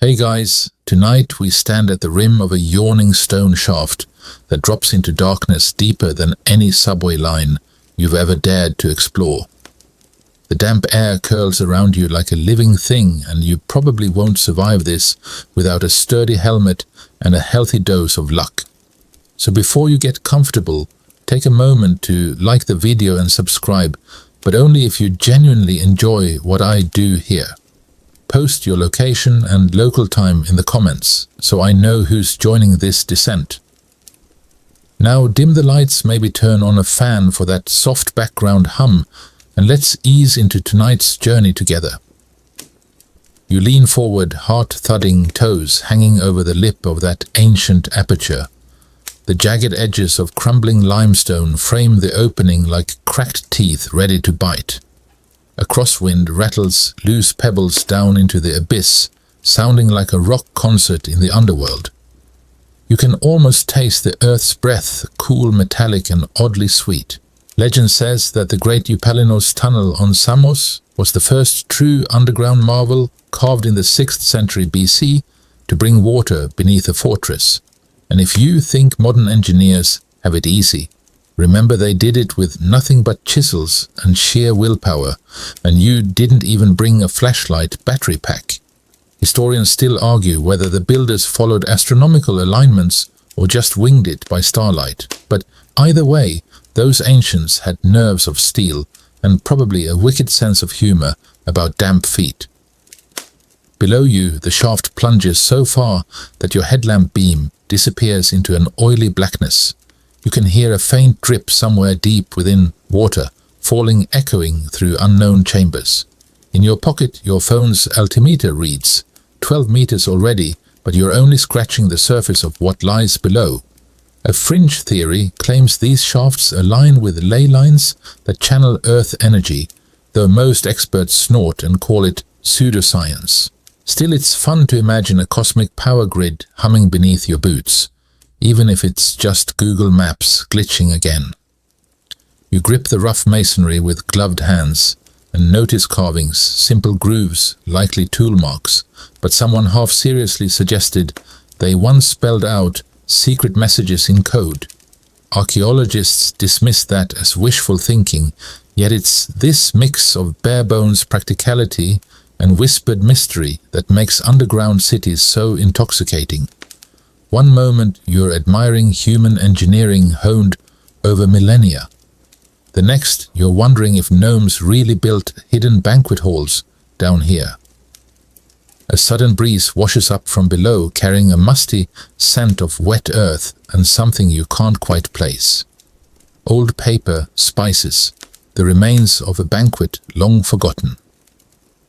Hey guys, tonight we stand at the rim of a yawning stone shaft that drops into darkness deeper than any subway line you've ever dared to explore. The damp air curls around you like a living thing, and you probably won't survive this without a sturdy helmet and a healthy dose of luck. So before you get comfortable, take a moment to like the video and subscribe, but only if you genuinely enjoy what I do here. Post your location and local time in the comments so I know who's joining this descent. Now dim the lights, maybe turn on a fan for that soft background hum, and let's ease into tonight's journey together. You lean forward, heart-thudding toes hanging over the lip of that ancient aperture. The jagged edges of crumbling limestone frame the opening like cracked teeth ready to bite. A crosswind rattles loose pebbles down into the abyss, sounding like a rock concert in the underworld. You can almost taste the earth's breath, cool, metallic, and oddly sweet. Legend says that the Great Eupalinos Tunnel on Samos was the first true underground marvel carved in the 6th century BC to bring water beneath a fortress. And if you think modern engineers have it easy, remember they did it with nothing but chisels and sheer willpower, and you didn't even bring a flashlight battery pack. Historians still argue whether the builders followed astronomical alignments or just winged it by starlight. But either way, those ancients had nerves of steel and probably a wicked sense of humor about damp feet. Below you, the shaft plunges so far that your headlamp beam disappears into an oily blackness. You can hear a faint drip somewhere deep within water, falling echoing through unknown chambers. In your pocket, your phone's altimeter reads 12 meters already, but you're only scratching the surface of what lies below. A fringe theory claims these shafts align with ley lines that channel Earth energy, though most experts snort and call it pseudoscience. Still, it's fun to imagine a cosmic power grid humming beneath your boots, even if it's just Google Maps glitching again. You grip the rough masonry with gloved hands and notice carvings, simple grooves, likely tool marks, but someone half-seriously suggested they once spelled out secret messages in code. Archaeologists dismiss that as wishful thinking, yet it's this mix of bare-bones practicality and whispered mystery that makes underground cities so intoxicating. One moment you're admiring human engineering honed over millennia. The next you're wondering if gnomes really built hidden banquet halls down here. A sudden breeze washes up from below, carrying a musty scent of wet earth and something you can't quite place. Old paper, spices, the remains of a banquet long forgotten.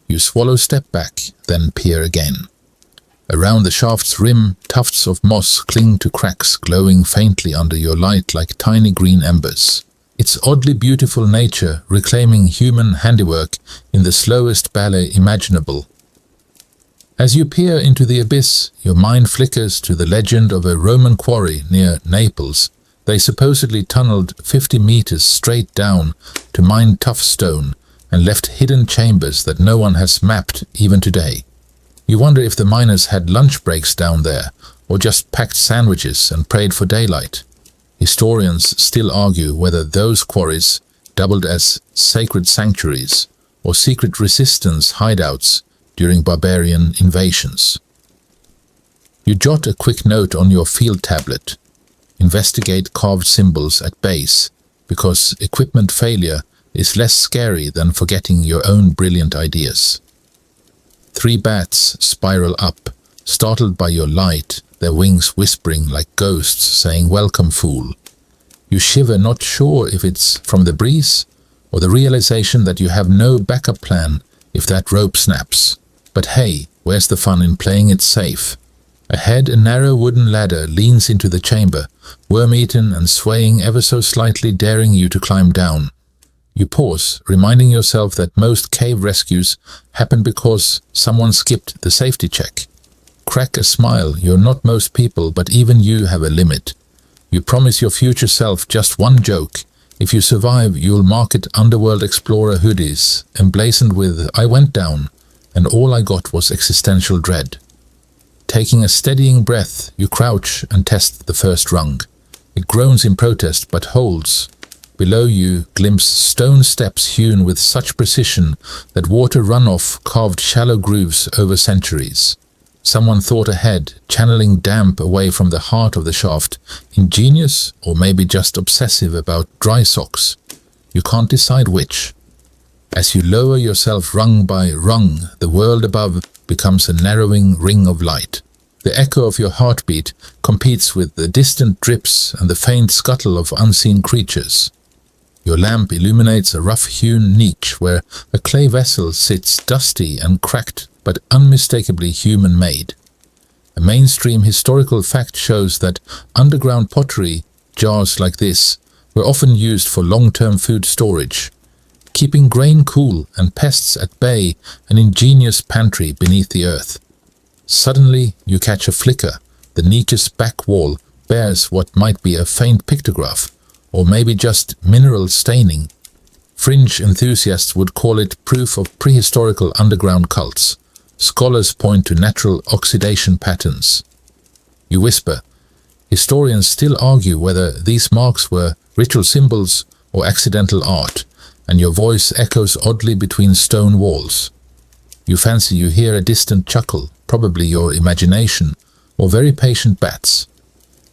You swallow, step back, then peer again. Around the shaft's rim, tufts of moss cling to cracks, glowing faintly under your light like tiny green embers. It's oddly beautiful nature reclaiming human handiwork in the slowest ballet imaginable. As you peer into the abyss, your mind flickers to the legend of a Roman quarry near Naples. They supposedly tunneled 50 meters straight down to mine tough stone and left hidden chambers that no one has mapped even today. You wonder if the miners had lunch breaks down there, or just packed sandwiches and prayed for daylight. Historians still argue whether those quarries doubled as sacred sanctuaries or secret resistance hideouts during barbarian invasions. You jot a quick note on your field tablet. Investigate carved symbols at base, because equipment failure is less scary than forgetting your own brilliant ideas. 3 bats spiral up, startled by your light, their wings whispering like ghosts saying, "Welcome, fool." You shiver, not sure if it's from the breeze or the realization that you have no backup plan if that rope snaps. But hey, where's the fun in playing it safe? Ahead, a narrow wooden ladder leans into the chamber, worm-eaten and swaying ever so slightly, daring you to climb down. You pause, reminding yourself that most cave rescues happen because someone skipped the safety check. Crack a smile. You're not most people, but even you have a limit. You promise your future self just one joke. If you survive, you'll market Underworld Explorer hoodies, emblazoned with "I went down, and all I got was existential dread." Taking a steadying breath, you crouch and test the first rung. It groans in protest, but holds. Below you glimpse stone steps hewn with such precision that water runoff carved shallow grooves over centuries. Someone thought ahead, channeling damp away from the heart of the shaft, ingenious or maybe just obsessive about dry socks. You can't decide which. As you lower yourself rung by rung, the world above becomes a narrowing ring of light. The echo of your heartbeat competes with the distant drips and the faint scuttle of unseen creatures. Your lamp illuminates a rough-hewn niche where a clay vessel sits dusty and cracked but unmistakably human-made. A mainstream historical fact shows that underground pottery, jars like this, were often used for long-term food storage, keeping grain cool and pests at bay, an ingenious pantry beneath the earth. Suddenly you catch a flicker. The niche's back wall bears what might be a faint pictograph, or maybe just mineral staining. Fringe enthusiasts would call it proof of prehistorical underground cults. Scholars point to natural oxidation patterns. You whisper. Historians still argue whether these marks were ritual symbols or accidental art, and your voice echoes oddly between stone walls. You fancy you hear a distant chuckle, probably your imagination, or very patient bats.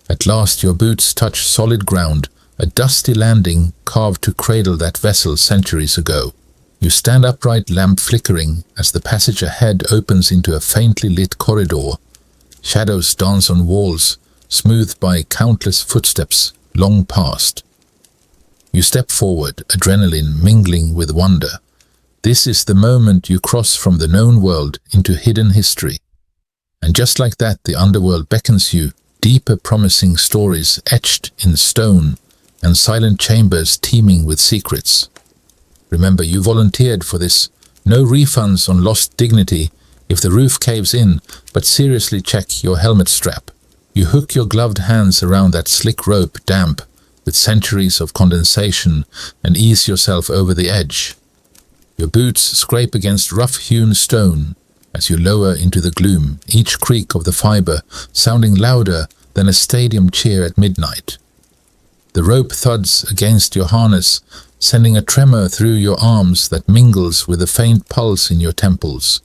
At last your boots touch solid ground, a dusty landing carved to cradle that vessel centuries ago. You stand upright, lamp flickering, as the passage ahead opens into a faintly lit corridor. Shadows dance on walls, smoothed by countless footsteps long past. You step forward, adrenaline mingling with wonder. This is the moment you cross from the known world into hidden history. And just like that, the underworld beckons you, deeper promising stories etched in stone and silent chambers teeming with secrets. Remember, you volunteered for this. No refunds on lost dignity if the roof caves in, but seriously check your helmet strap. You hook your gloved hands around that slick rope, damp with centuries of condensation, and ease yourself over the edge. Your boots scrape against rough-hewn stone as you lower into the gloom, each creak of the fiber sounding louder than a stadium cheer at midnight. The rope thuds against your harness, sending a tremor through your arms that mingles with a faint pulse in your temples.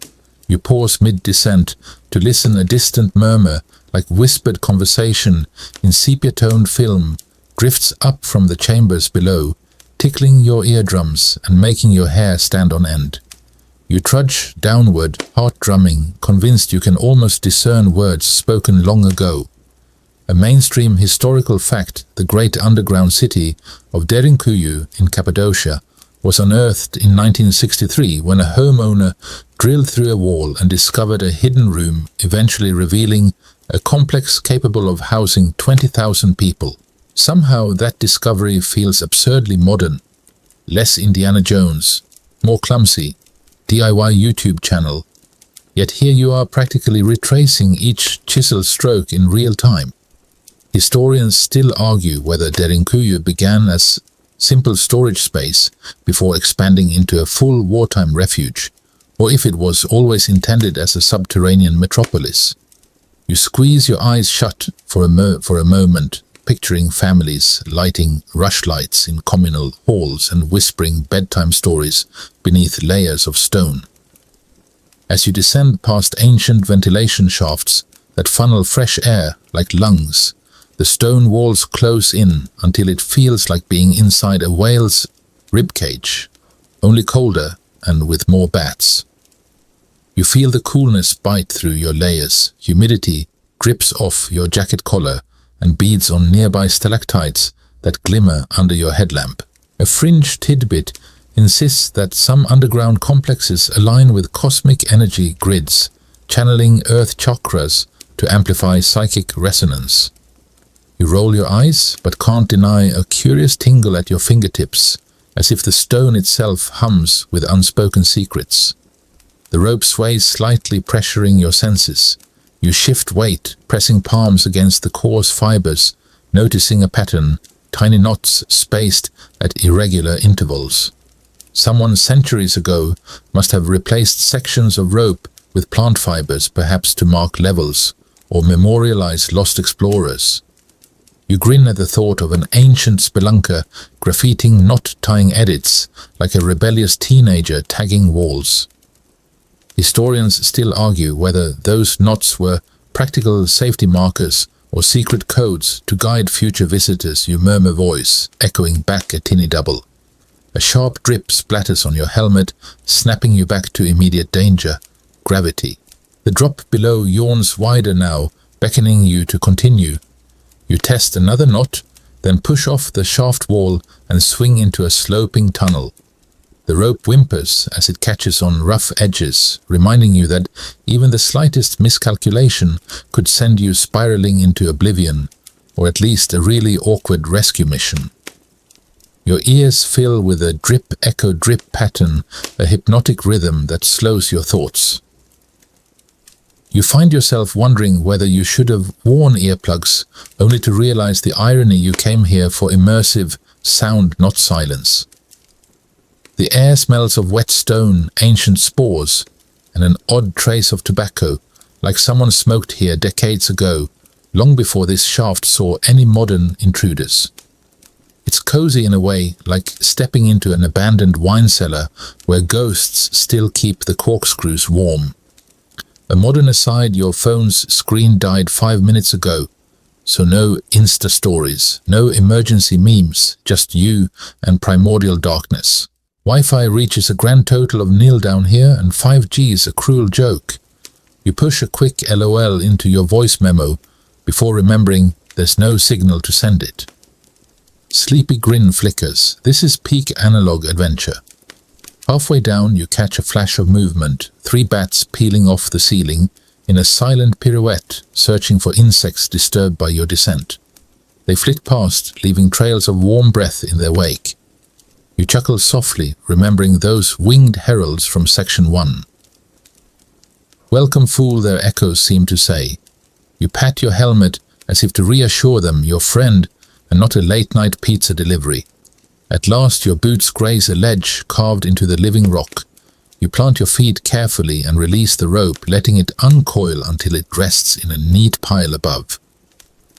You pause mid-descent to listen. A distant murmur, like whispered conversation in sepia-toned film, drifts up from the chambers below, tickling your eardrums and making your hair stand on end. You trudge downward, heart drumming, convinced you can almost discern words spoken long ago. A mainstream historical fact, the great underground city of Derinkuyu in Cappadocia was unearthed in 1963 when a homeowner drilled through a wall and discovered a hidden room, eventually revealing a complex capable of housing 20,000 people. Somehow that discovery feels absurdly modern. Less Indiana Jones, more clumsy, DIY YouTube channel. Yet here you are practically retracing each chisel stroke in real time. Historians still argue whether Derinkuyu began as simple storage space before expanding into a full wartime refuge, or if it was always intended as a subterranean metropolis. You squeeze your eyes shut for a moment, picturing families lighting rushlights in communal halls and whispering bedtime stories beneath layers of stone. As you descend past ancient ventilation shafts that funnel fresh air like lungs, the stone walls close in until it feels like being inside a whale's ribcage, only colder and with more bats. You feel the coolness bite through your layers, humidity drips off your jacket collar and beads on nearby stalactites that glimmer under your headlamp. A fringe tidbit insists that some underground complexes align with cosmic energy grids, channeling earth chakras to amplify psychic resonance. You roll your eyes, but can't deny a curious tingle at your fingertips, as if the stone itself hums with unspoken secrets. The rope sways slightly, pressuring your senses. You shift weight, pressing palms against the coarse fibers, noticing a pattern, tiny knots spaced at irregular intervals. Someone centuries ago must have replaced sections of rope with plant fibers, perhaps to mark levels, or memorialize lost explorers. You grin at the thought of an ancient spelunker graffitiing knot-tying edits like a rebellious teenager tagging walls. Historians still argue whether those knots were practical safety markers or secret codes to guide future visitors. You murmur voice, echoing back a tinny double. A sharp drip splatters on your helmet, snapping you back to immediate danger. Gravity. The drop below yawns wider now, beckoning you to continue. You test another knot, then push off the shaft wall and swing into a sloping tunnel. The rope whimpers as it catches on rough edges, reminding you that even the slightest miscalculation could send you spiraling into oblivion, or at least a really awkward rescue mission. Your ears fill with a drip-echo-drip pattern, a hypnotic rhythm that slows your thoughts. You find yourself wondering whether you should have worn earplugs, only to realize the irony you came here for immersive sound, not silence. The air smells of wet stone, ancient spores, and an odd trace of tobacco, like someone smoked here decades ago, long before this shaft saw any modern intruders. It's cozy in a way, like stepping into an abandoned wine cellar where ghosts still keep the corkscrews warm. A modern aside, your phone's screen died 5 minutes ago, so no Insta stories, no emergency memes, just you and primordial darkness. Wi-Fi reaches a grand total of nil down here, and 5G's a cruel joke. You push a quick LOL into your voice memo before remembering there's no signal to send it. Sleepy grin flickers. This is peak analog adventure. Halfway down, you catch a flash of movement, 3 bats peeling off the ceiling in a silent pirouette, searching for insects disturbed by your descent. They flit past, leaving trails of warm breath in their wake. You chuckle softly, remembering those winged heralds from Section 1. Welcome, fool, their echoes seem to say. You pat your helmet as if to reassure them you're friend and not a late-night pizza delivery. At last, your boots graze a ledge carved into the living rock. You plant your feet carefully and release the rope, letting it uncoil until it rests in a neat pile above.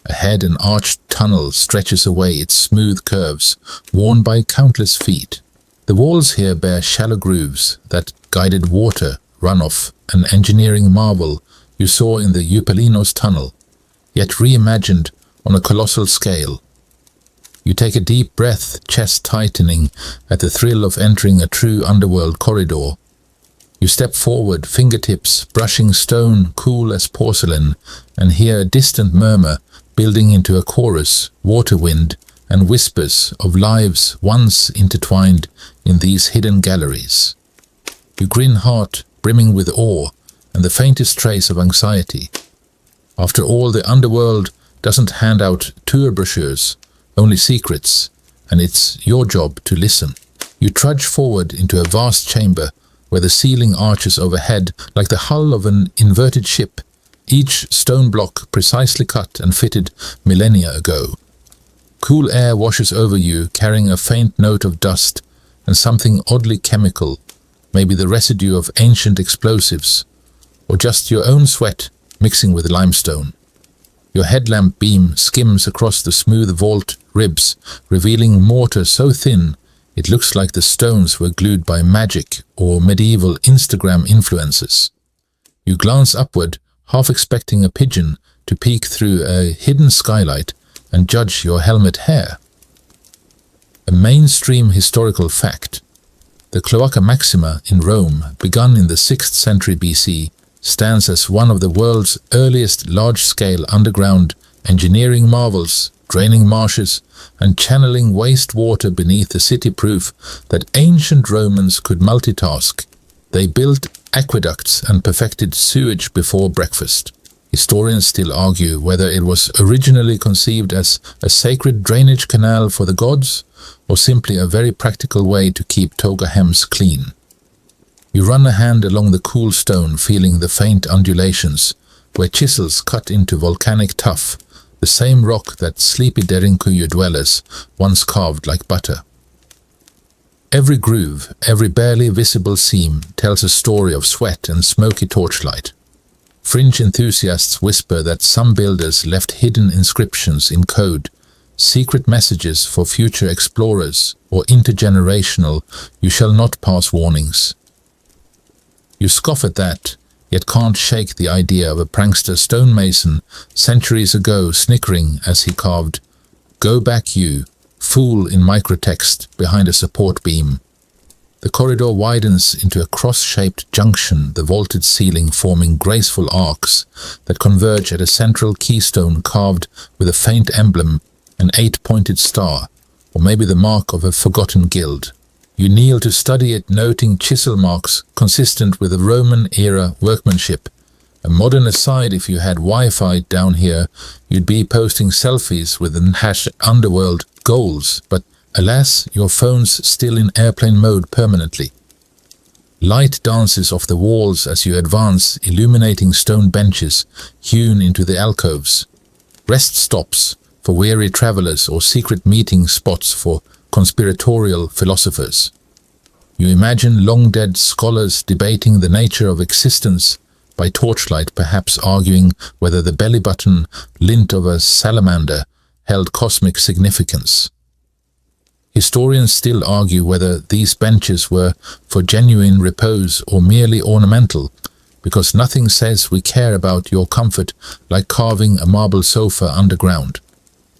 Ahead, an arched tunnel stretches away its smooth curves, worn by countless feet. The walls here bear shallow grooves that guided water runoff, an engineering marvel you saw in the Eupalinos tunnel, yet reimagined on a colossal scale. You take a deep breath, chest tightening at the thrill of entering a true underworld corridor. You step forward, fingertips brushing stone cool as porcelain, and hear a distant murmur building into a chorus, water wind, and whispers of lives once intertwined in these hidden galleries. You grin, heart brimming with awe and the faintest trace of anxiety. After all, the underworld doesn't hand out tour brochures, only secrets, and it's your job to listen. You trudge forward into a vast chamber where the ceiling arches overhead like the hull of an inverted ship, each stone block precisely cut and fitted millennia ago. Cool air washes over you, carrying a faint note of dust and something oddly chemical, maybe the residue of ancient explosives, or just your own sweat mixing with limestone. Your headlamp beam skims across the smooth vault ribs, revealing mortar so thin it looks like the stones were glued by magic or medieval Instagram influencers. You glance upward, half expecting a pigeon to peek through a hidden skylight and judge your helmet hair. A mainstream historical fact. The Cloaca Maxima in Rome, begun in the 6th century BC, stands as one of the world's earliest large-scale underground engineering marvels, draining marshes and channeling wastewater beneath the city, proof that ancient Romans could multitask. They built aqueducts and perfected sewage before breakfast. Historians still argue whether it was originally conceived as a sacred drainage canal for the gods, or simply a very practical way to keep toga hems clean. You run a hand along the cool stone, feeling the faint undulations, where chisels cut into volcanic tuff, the same rock that sleepy Derinkuyu dwellers once carved like butter. Every groove, every barely visible seam tells a story of sweat and smoky torchlight. Fringe enthusiasts whisper that some builders left hidden inscriptions in code, secret messages for future explorers, or intergenerational "you shall not pass" warnings. You scoff at that, yet can't shake the idea of a prankster stonemason centuries ago snickering as he carved "Go back you, fool" in microtext behind a support beam. The corridor widens into a cross-shaped junction, the vaulted ceiling forming graceful arcs that converge at a central keystone carved with a faint emblem, an 8-pointed star, or maybe the mark of a forgotten guild. You kneel to study it, noting chisel marks consistent with the Roman-era workmanship. A modern aside, if you had Wi-Fi down here, you'd be posting selfies with the #Underworld goals, but alas, your phone's still in airplane mode permanently. Light dances off the walls as you advance, illuminating stone benches hewn into the alcoves. Rest stops for weary travelers or secret meeting spots for conspiratorial philosophers. You imagine long-dead scholars debating the nature of existence, by torchlight perhaps arguing whether the belly-button lint of a salamander held cosmic significance. Historians still argue whether these benches were for genuine repose or merely ornamental, because nothing says we care about your comfort like carving a marble sofa underground.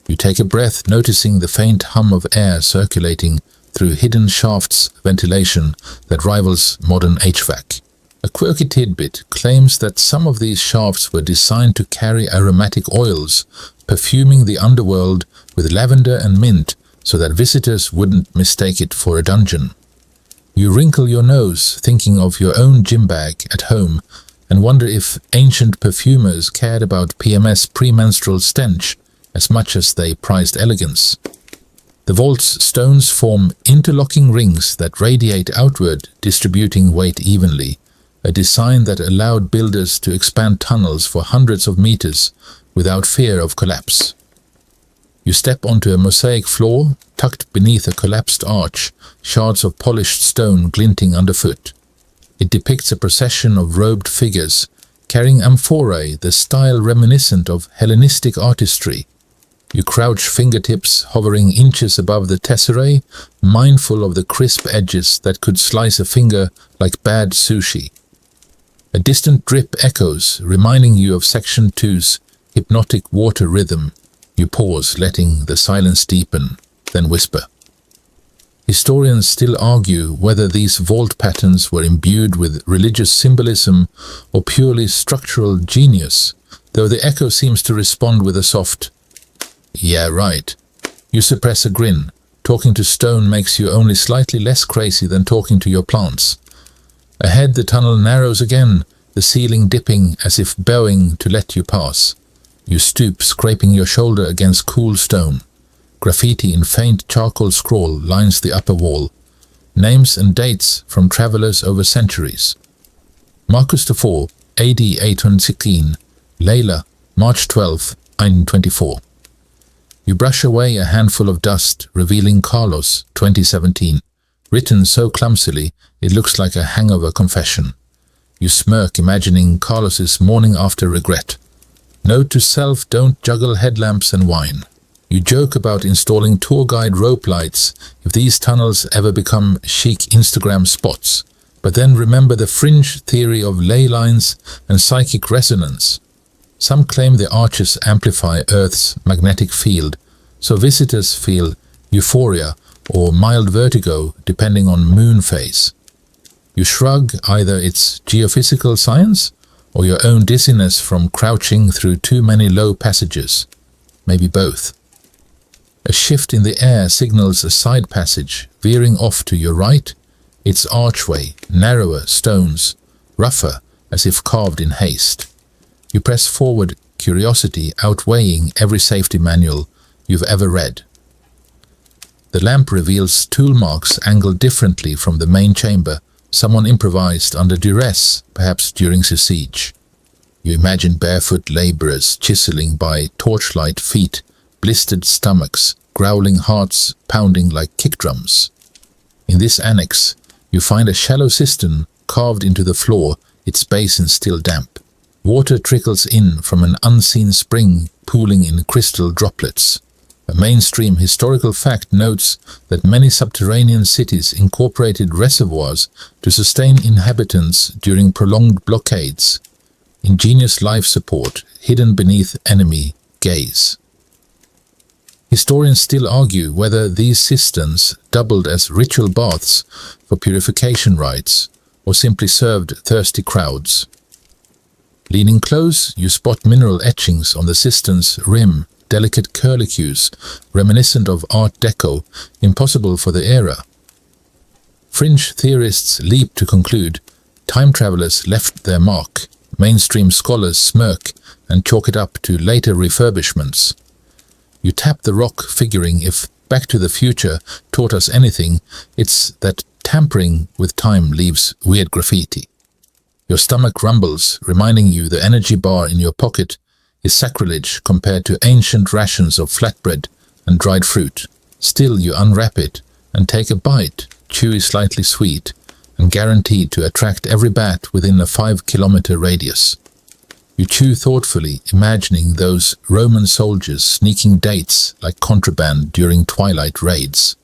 You take a breath, noticing the faint hum of air circulating through hidden shafts ventilation that rivals modern HVAC. A quirky tidbit claims that some of these shafts were designed to carry aromatic oils, perfuming the underworld with lavender and mint, so that visitors wouldn't mistake it for a dungeon. You wrinkle your nose, thinking of your own gym bag at home, and wonder if ancient perfumers cared about PMS premenstrual stench as much as they prized elegance. The vault's stones form interlocking rings that radiate outward, distributing weight evenly, a design that allowed builders to expand tunnels for hundreds of meters without fear of collapse. You step onto a mosaic floor, tucked beneath a collapsed arch, shards of polished stone glinting underfoot. It depicts a procession of robed figures, carrying amphorae, the style reminiscent of Hellenistic artistry. You crouch, fingertips hovering inches above the tesserae, mindful of the crisp edges that could slice a finger like bad sushi. A distant drip echoes, reminding you of Section 2's hypnotic water rhythm. You pause, letting the silence deepen, then whisper. Historians still argue whether these vault patterns were imbued with religious symbolism or purely structural genius, though the echo seems to respond with a soft, "Yeah, right." You suppress a grin. Talking to stone makes you only slightly less crazy than talking to your plants. Ahead, the tunnel narrows again, the ceiling dipping as if bowing to let you pass. You stoop, scraping your shoulder against cool stone. Graffiti in faint charcoal scrawl lines the upper wall. Names and dates from travelers over centuries. Marcus IV, AD 816. Layla, March 12, 924. You brush away a handful of dust, revealing Carlos, 2017. Written so clumsily, it looks like a hangover confession. You smirk, imagining Carlos's morning after regret. Note to self, don't juggle headlamps and wine. You joke about installing tour guide rope lights if these tunnels ever become chic Instagram spots, but then remember the fringe theory of ley lines and psychic resonance. Some claim the arches amplify Earth's magnetic field, so visitors feel euphoria or mild vertigo depending on moon phase. You shrug, either it's geophysical science or your own dizziness from crouching through too many low passages. Maybe both. A shift in the air signals a side passage, veering off to your right. Its archway, narrower stones, rougher as if carved in haste. You press forward, curiosity outweighing every safety manual you've ever read. The lamp reveals tool marks angled differently from the main chamber. Someone improvised under duress, perhaps during the siege. You imagine barefoot laborers chiseling by torchlight feet, blistered stomachs, growling hearts pounding like kick drums. In this annex, you find a shallow cistern carved into the floor, its basin still damp. Water trickles in from an unseen spring, pooling in crystal droplets. A mainstream historical fact notes that many subterranean cities incorporated reservoirs to sustain inhabitants during prolonged blockades. Ingenious life support hidden beneath enemy gaze. Historians still argue whether these cisterns doubled as ritual baths for purification rites or simply served thirsty crowds. Leaning close, you spot mineral etchings on the cistern's rim, delicate curlicues reminiscent of Art Deco, impossible for the era. Fringe theorists leap to conclude time travelers left their mark. Mainstream scholars smirk and chalk it up to later refurbishments. You tap the rock, figuring if Back to the Future taught us anything, it's that tampering with time leaves weird graffiti. Your stomach rumbles, reminding you the energy bar in your pocket is sacrilege compared to ancient rations of flatbread and dried fruit. Still, you unwrap it and take a bite, chewy, slightly sweet, and guaranteed to attract every bat within a 5-kilometer radius. You chew thoughtfully, imagining those Roman soldiers sneaking dates like contraband during twilight raids.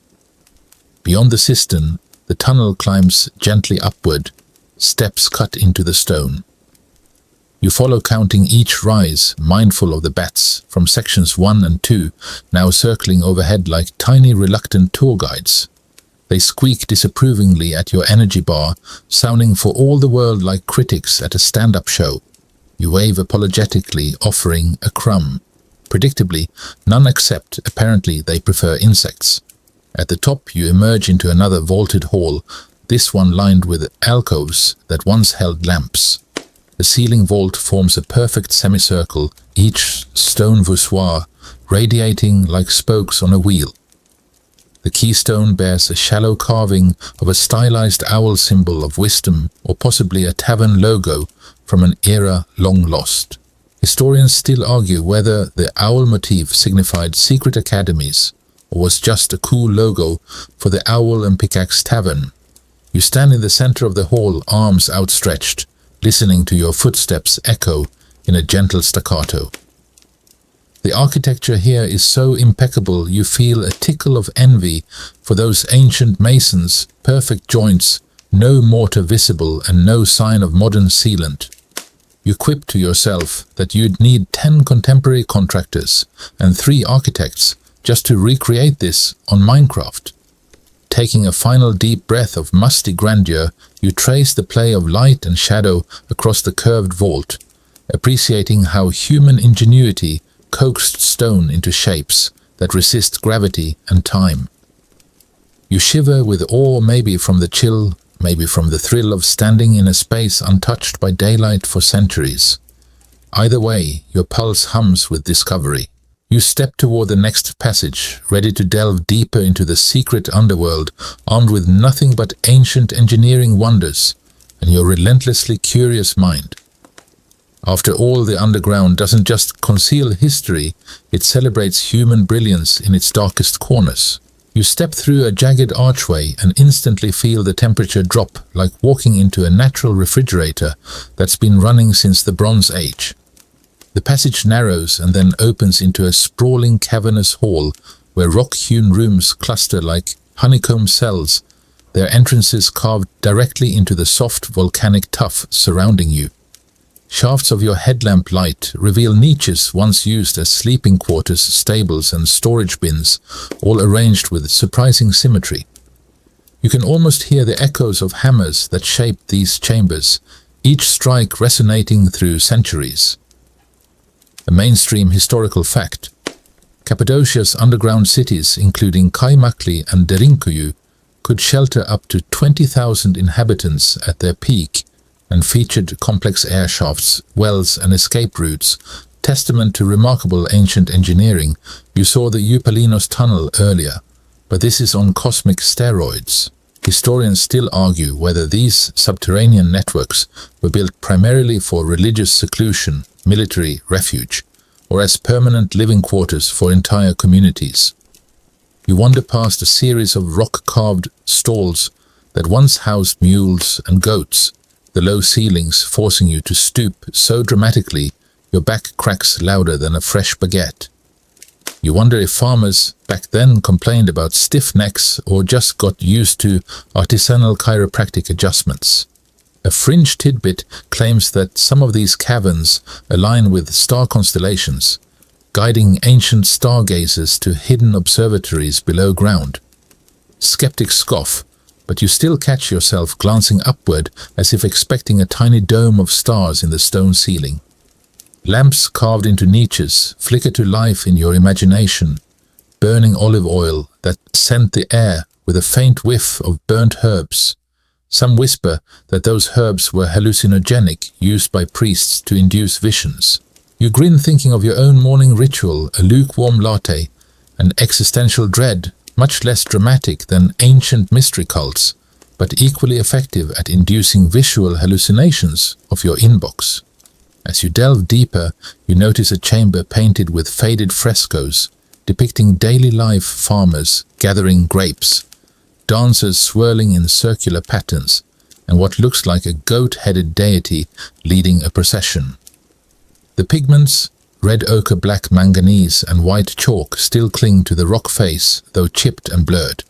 Beyond the cistern, the tunnel climbs gently upward, steps cut into the stone. You follow, counting each rise, mindful of the bats from sections 1 and 2, now circling overhead like tiny reluctant tour guides. They squeak disapprovingly at your energy bar, sounding for all the world like critics at a stand-up show. You wave apologetically, offering a crumb. Predictably, none accept. Apparently, they prefer insects. At the top, you emerge into another vaulted hall, this one lined with alcoves that once held lamps. The ceiling vault forms a perfect semicircle, each stone voussoir radiating like spokes on a wheel. The keystone bears a shallow carving of a stylized owl, symbol of wisdom, or possibly a tavern logo from an era long lost. Historians still argue whether the owl motif signified secret academies or was just a cool logo for the Owl and Pickaxe Tavern. You stand in the center of the hall, arms outstretched, listening to your footsteps echo in a gentle staccato. The architecture here is so impeccable you feel a tickle of envy for those ancient masons, perfect joints, no mortar visible and no sign of modern sealant. You quip to yourself that you'd need 10 contemporary contractors and 3 architects just to recreate this on Minecraft. Taking a final deep breath of musty grandeur, you trace the play of light and shadow across the curved vault, appreciating how human ingenuity coaxed stone into shapes that resist gravity and time. You shiver with awe, maybe from the chill, maybe from the thrill of standing in a space untouched by daylight for centuries. Either way, your pulse hums with discovery. You step toward the next passage, ready to delve deeper into the secret underworld, armed with nothing but ancient engineering wonders and your relentlessly curious mind. After all, the underground doesn't just conceal history, it celebrates human brilliance in its darkest corners. You step through a jagged archway and instantly feel the temperature drop, like walking into a natural refrigerator that's been running since the Bronze Age. The passage narrows and then opens into a sprawling cavernous hall where rock-hewn rooms cluster like honeycomb cells, their entrances carved directly into the soft volcanic tuff surrounding you. Shafts of your headlamp light reveal niches once used as sleeping quarters, stables and storage bins, all arranged with surprising symmetry. You can almost hear the echoes of hammers that shaped these chambers, each strike resonating through centuries. A mainstream historical fact: Cappadocia's underground cities, including Kaimakli and Derinkuyu, could shelter up to 20,000 inhabitants at their peak and featured complex air shafts, wells and escape routes, testament to remarkable ancient engineering. You saw the Eupalinos tunnel earlier, but this is on cosmic steroids. Historians still argue whether these subterranean networks were built primarily for religious seclusion, military refuge, or as permanent living quarters for entire communities. You wander past a series of rock-carved stalls that once housed mules and goats, the low ceilings forcing you to stoop so dramatically your back cracks louder than a fresh baguette. You wonder if farmers back then complained about stiff necks or just got used to artisanal chiropractic adjustments. A fringe tidbit claims that some of these caverns align with star constellations, guiding ancient stargazers to hidden observatories below ground. Skeptics scoff, but you still catch yourself glancing upward as if expecting a tiny dome of stars in the stone ceiling. Lamps carved into niches flicker to life in your imagination, burning olive oil that scent the air with a faint whiff of burnt herbs. Some whisper that those herbs were hallucinogenic, used by priests to induce visions. You grin thinking of your own morning ritual, a lukewarm latte, an existential dread, much less dramatic than ancient mystery cults, but equally effective at inducing visual hallucinations of your inbox. As you delve deeper, you notice a chamber painted with faded frescoes, depicting daily life farmers gathering grapes, dancers swirling in circular patterns, and what looks like a goat-headed deity leading a procession. The pigments, red ochre, black manganese, and white chalk still cling to the rock face, though chipped and blurred.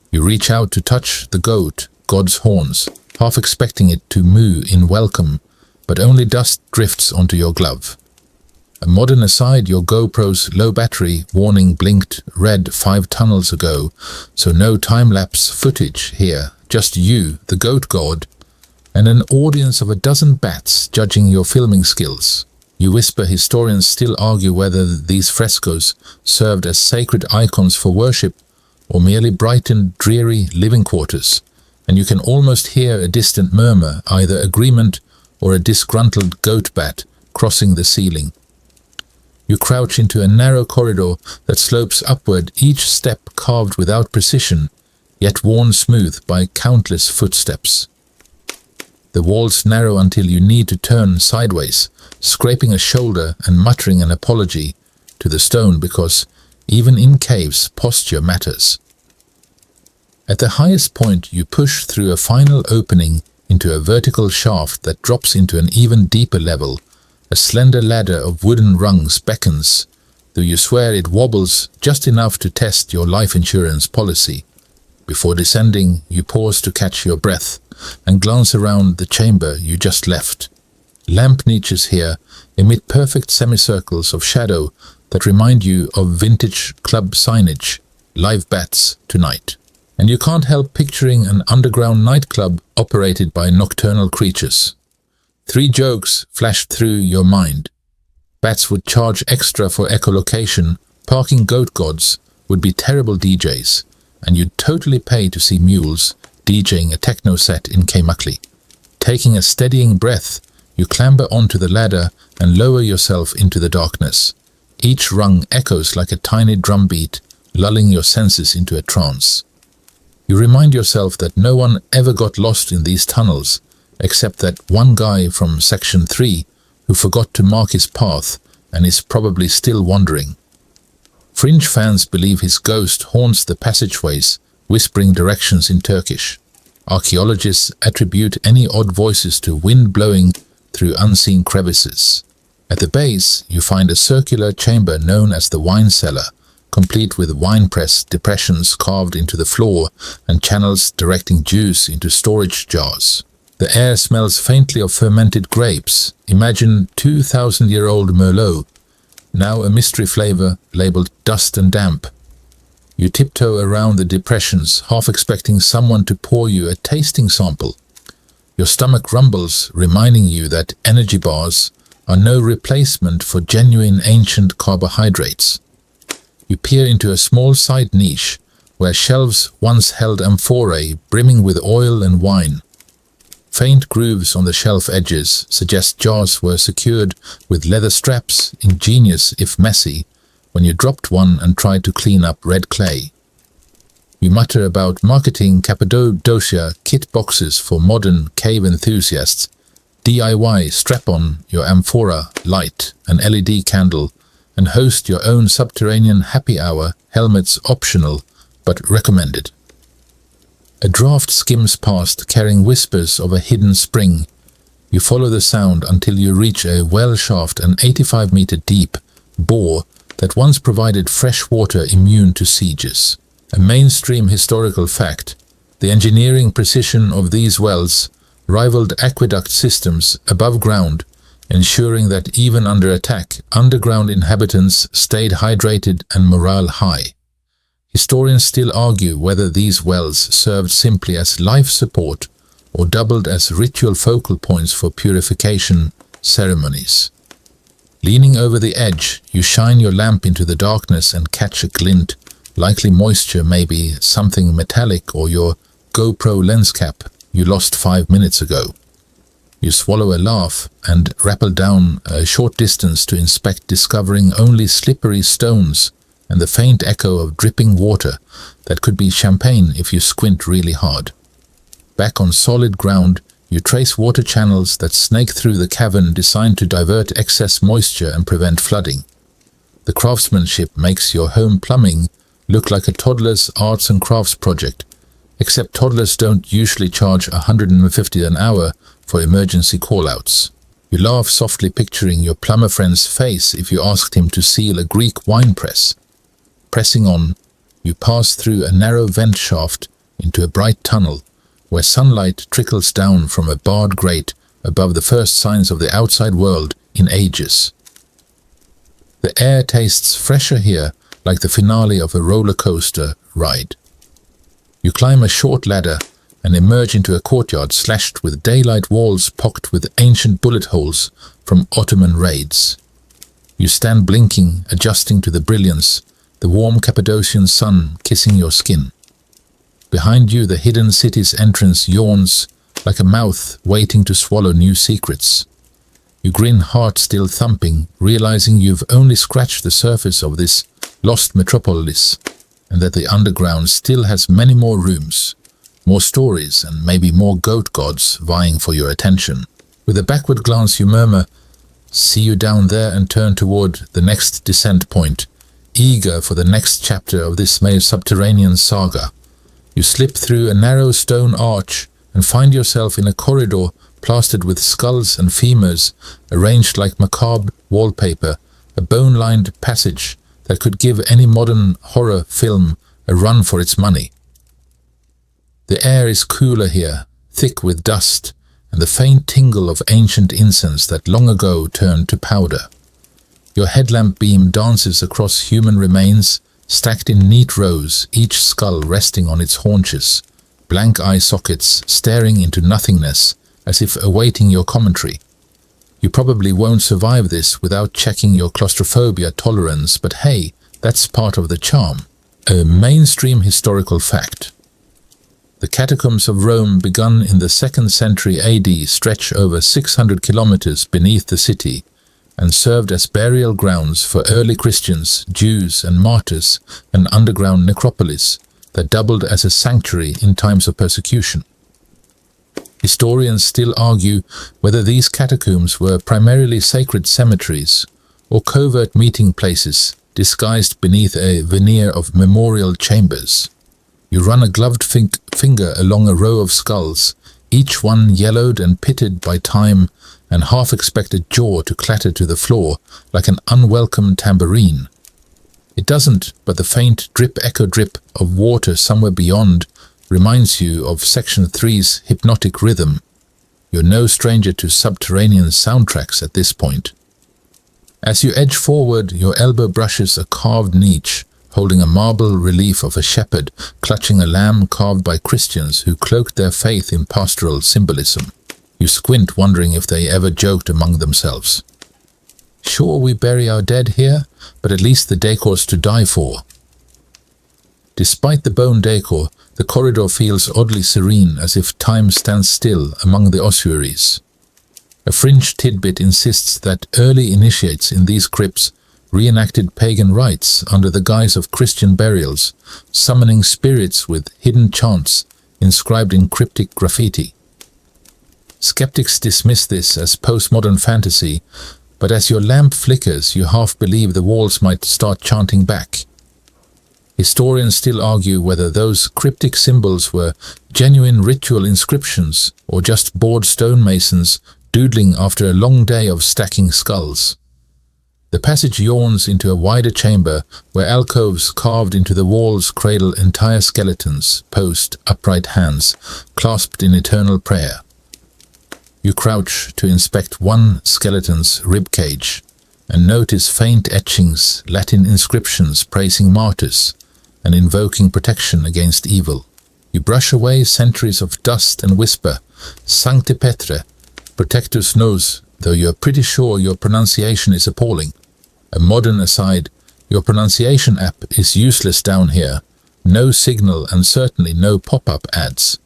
You reach out to touch the goat, God's horns, half expecting it to moo in welcome, but only dust drifts onto your glove. A modern aside, your GoPro's low battery warning blinked red 5 tunnels ago, so no time-lapse footage here, just you, the goat god, and an audience of a dozen bats judging your filming skills. You whisper historians still argue whether these frescoes served as sacred icons for worship or merely brightened dreary living quarters, and you can almost hear a distant murmur, either agreement or a disgruntled goat bat crossing the ceiling. You crouch into a narrow corridor that slopes upward, each step carved without precision, yet worn smooth by countless footsteps. The walls narrow until you need to turn sideways, scraping a shoulder and muttering an apology to the stone because even in caves posture matters. At the highest point you push through a final opening into a vertical shaft that drops into an even deeper level. A slender ladder of wooden rungs beckons, though you swear it wobbles just enough to test your life insurance policy. Before descending, you pause to catch your breath and glance around the chamber you just left. Lamp niches here emit perfect semicircles of shadow that remind you of vintage club signage, live bats tonight. And you can't help picturing an underground nightclub operated by nocturnal creatures. 3 jokes flashed through your mind. Bats would charge extra for echolocation, parking goat gods would be terrible DJs, and you'd totally pay to see mules DJing a techno set in Keimakli. Taking a steadying breath, you clamber onto the ladder and lower yourself into the darkness. Each rung echoes like a tiny drumbeat, lulling your senses into a trance. You remind yourself that no one ever got lost in these tunnels, except that one guy from Section 3 who forgot to mark his path and is probably still wandering. Fringe fans believe his ghost haunts the passageways, whispering directions in Turkish. Archaeologists attribute any odd voices to wind blowing through unseen crevices. At the base, you find a circular chamber known as the wine cellar, complete with wine press depressions carved into the floor and channels directing juice into storage jars. The air smells faintly of fermented grapes. Imagine 2,000-year-old Merlot, now a mystery flavor labeled dust and damp. You tiptoe around the depressions, half expecting someone to pour you a tasting sample. Your stomach rumbles, reminding you that energy bars are no replacement for genuine ancient carbohydrates. You peer into a small side niche where shelves once held amphorae brimming with oil and wine. Faint grooves on the shelf edges suggest jars were secured with leather straps, ingenious if messy, when you dropped one and tried to clean up red clay. You mutter about marketing Cappadocia kit boxes for modern cave enthusiasts. DIY, strap on your amphora, light an LED candle, and host your own subterranean happy hour, helmets optional, but recommended. A draft skims past carrying whispers of a hidden spring, You follow the sound until you reach a well shaft, an 85-meter deep bore that once provided fresh water immune to sieges. A mainstream historical fact, the engineering precision of these wells rivaled aqueduct systems above ground, ensuring that even under attack, underground inhabitants stayed hydrated and morale high. Historians still argue whether these wells served simply as life support or doubled as ritual focal points for purification ceremonies. Leaning over the edge, you shine your lamp into the darkness and catch a glint, likely moisture, maybe something metallic, or your GoPro lens cap you lost 5 minutes ago. You swallow a laugh and rappel down a short distance to inspect, discovering only slippery stones and the faint echo of dripping water that could be champagne if you squint really hard. Back on solid ground, you trace water channels that snake through the cavern, designed to divert excess moisture and prevent flooding. The craftsmanship makes your home plumbing look like a toddler's arts and crafts project, except toddlers don't usually charge $150 an hour for emergency callouts. You laugh softly, picturing your plumber friend's face if you asked him to seal a Greek wine press. Pressing on, you pass through a narrow vent shaft into a bright tunnel, where sunlight trickles down from a barred grate above the first signs of the outside world in ages. The air tastes fresher here, like the finale of a roller coaster ride. You climb a short ladder and emerge into a courtyard slashed with daylight walls pocked with ancient bullet holes from Ottoman raids. You stand blinking, adjusting to the brilliance, the warm Cappadocian sun kissing your skin. Behind you, the hidden city's entrance yawns like a mouth waiting to swallow new secrets. You grin, heart still thumping, realizing you've only scratched the surface of this lost metropolis, and that the underground still has many more rooms, more stories, and maybe more goat gods vying for your attention. With a backward glance, you murmur, "See you down there," and turn toward the next descent point, eager for the next chapter of this subterranean saga. You slip through a narrow stone arch and find yourself in a corridor plastered with skulls and femurs, arranged like macabre wallpaper, a bone-lined passage that could give any modern horror film a run for its money. The air is cooler here, thick with dust, and the faint tingle of ancient incense that long ago turned to powder. Your headlamp beam dances across human remains, stacked in neat rows, each skull resting on its haunches, blank eye sockets staring into nothingness as if awaiting your commentary. You probably won't survive this without checking your claustrophobia tolerance, but hey, that's part of the charm. A mainstream historical fact. The catacombs of Rome, begun in the 2nd century AD, stretch over 600 kilometers beneath the city and served as burial grounds for early Christians, Jews, and martyrs, an underground necropolis that doubled as a sanctuary in times of persecution. Historians still argue whether these catacombs were primarily sacred cemeteries or covert meeting places disguised beneath a veneer of memorial chambers. You run a gloved finger along a row of skulls, each one yellowed and pitted by time, and half expect a jaw to clatter to the floor like an unwelcome tambourine. It doesn't, but the faint drip-echo drip of water somewhere beyond reminds you of Section 3's hypnotic rhythm. You're no stranger to subterranean soundtracks at this point. As you edge forward, your elbow brushes a carved niche, holding a marble relief of a shepherd clutching a lamb carved by Christians who cloaked their faith in pastoral symbolism. You squint, wondering if they ever joked among themselves. Sure, we bury our dead here, but at least the decor's to die for. Despite the bone decor, the corridor feels oddly serene, as if time stands still among the ossuaries. A fringe tidbit insists that early initiates in these crypts reenacted pagan rites under the guise of Christian burials, summoning spirits with hidden chants inscribed in cryptic graffiti. Skeptics dismiss this as postmodern fantasy, but as your lamp flickers, you half believe the walls might start chanting back. Historians still argue whether those cryptic symbols were genuine ritual inscriptions or just bored stonemasons doodling after a long day of stacking skulls. The passage yawns into a wider chamber where alcoves carved into the walls cradle entire skeletons, posed upright hands, clasped in eternal prayer. You crouch to inspect one skeleton's rib cage and notice faint etchings, Latin inscriptions praising martyrs and invoking protection against evil. You brush away centuries of dust and whisper, Sancte Petre, Protectus Nos, though you are pretty sure your pronunciation is appalling. A modern aside, your pronunciation app is useless down here. No signal and certainly no pop-up ads.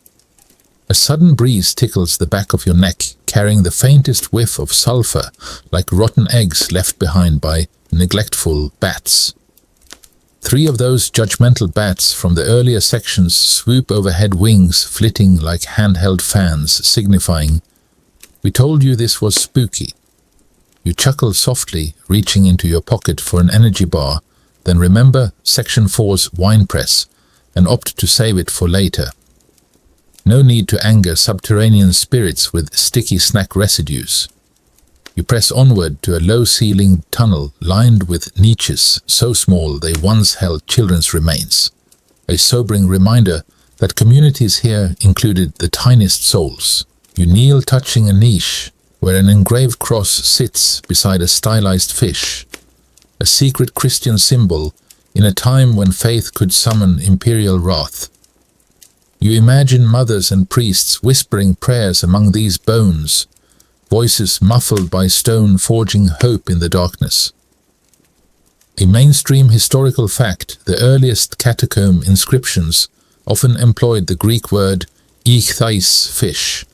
A sudden breeze tickles the back of your neck, carrying the faintest whiff of sulfur, like rotten eggs left behind by neglectful bats. 3 of those judgmental bats from the earlier sections swoop overhead, wings flitting like handheld fans, signifying, "We told you this was spooky." You chuckle softly, reaching into your pocket for an energy bar, then remember Section 4's wine press and opt to save it for later. No need to anger subterranean spirits with sticky snack residues. You press onward to a low-ceilinged tunnel lined with niches so small they once held children's remains. A sobering reminder that communities here included the tiniest souls. You kneel touching a niche where an engraved cross sits beside a stylized fish, a secret Christian symbol in a time when faith could summon imperial wrath. You imagine mothers and priests whispering prayers among these bones, voices muffled by stone forging hope in the darkness. A mainstream historical fact, the earliest catacomb inscriptions often employed the Greek word ichthys, fish,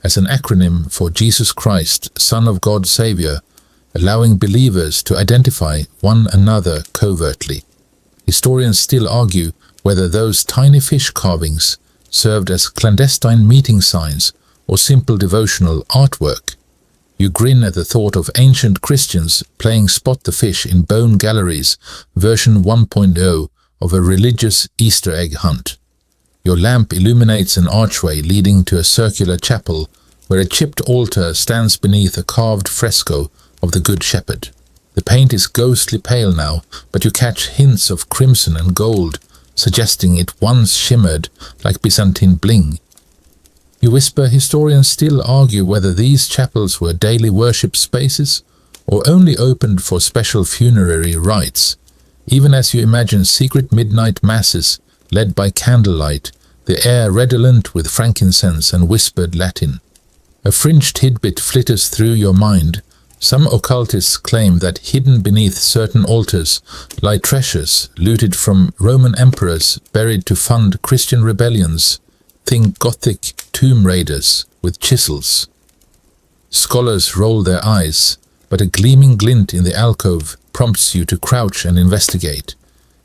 as an acronym for Jesus Christ, Son of God Savior, allowing believers to identify one another covertly. Historians still argue whether those tiny fish carvings served as clandestine meeting signs or simple devotional artwork. You grin at the thought of ancient Christians playing Spot the Fish in Bone Gallery's version 1.0 of a religious Easter egg hunt. Your lamp illuminates an archway leading to a circular chapel where a chipped altar stands beneath a carved fresco of the Good Shepherd. The paint is ghostly pale now, but you catch hints of crimson and gold, suggesting it once shimmered like Byzantine bling. You whisper historians still argue whether these chapels were daily worship spaces or only opened for special funerary rites, even as you imagine secret midnight masses led by candlelight, the air redolent with frankincense and whispered Latin. A fringed tidbit flitters through your mind. Some occultists claim that hidden beneath certain altars lie treasures looted from Roman emperors buried to fund Christian rebellions. Think Gothic tomb raiders with chisels. Scholars roll their eyes, but a gleaming glint in the alcove prompts you to crouch and investigate.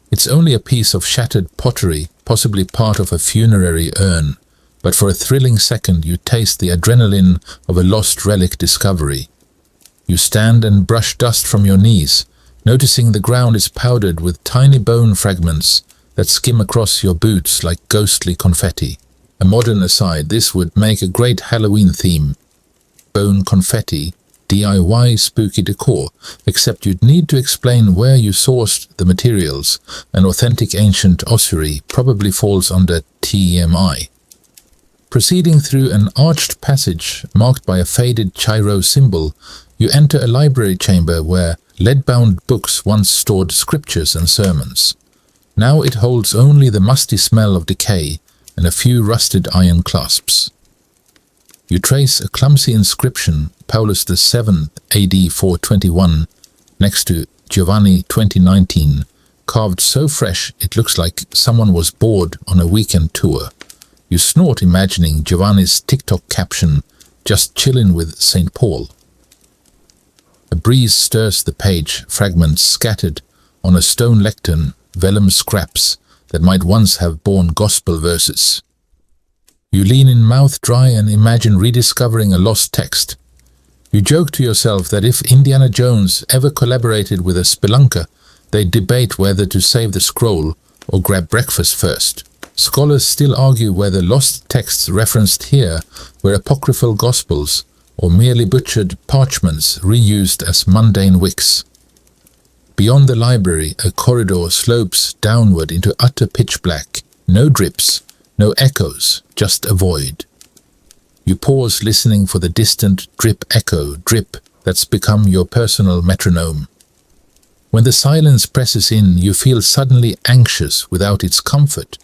It's only a piece of shattered pottery, possibly part of a funerary urn, but for a thrilling second you taste the adrenaline of a lost relic discovery. You stand and brush dust from your knees, noticing the ground is powdered with tiny bone fragments that skim across your boots like ghostly confetti. A modern aside, this would make a great Halloween theme. Bone confetti, DIY spooky decor, except you'd need to explain where you sourced the materials. An authentic ancient ossuary probably falls under TMI. Proceeding through an arched passage marked by a faded Chi-Rho symbol, you enter a library chamber where lead-bound books once stored scriptures and sermons. Now it holds only the musty smell of decay and a few rusted iron clasps. You trace a clumsy inscription, Paulus VII, AD 421, next to Giovanni 2019, carved so fresh it looks like someone was bored on a weekend tour. You snort imagining Giovanni's TikTok caption, "Just chillin' with St. Paul." A breeze stirs the page, fragments scattered on a stone lectern, vellum scraps that might once have borne gospel verses. You lean in mouth dry and imagine rediscovering a lost text. You joke to yourself that if Indiana Jones ever collaborated with a spelunker, they'd debate whether to save the scroll or grab breakfast first. Scholars still argue whether lost texts referenced here were apocryphal gospels or merely butchered parchments reused as mundane wicks. Beyond the library, a corridor slopes downward into utter pitch black. No drips, no echoes, just a void. You pause, listening for the distant drip echo, drip that's become your personal metronome. When the silence presses in, you feel suddenly anxious without its comfort.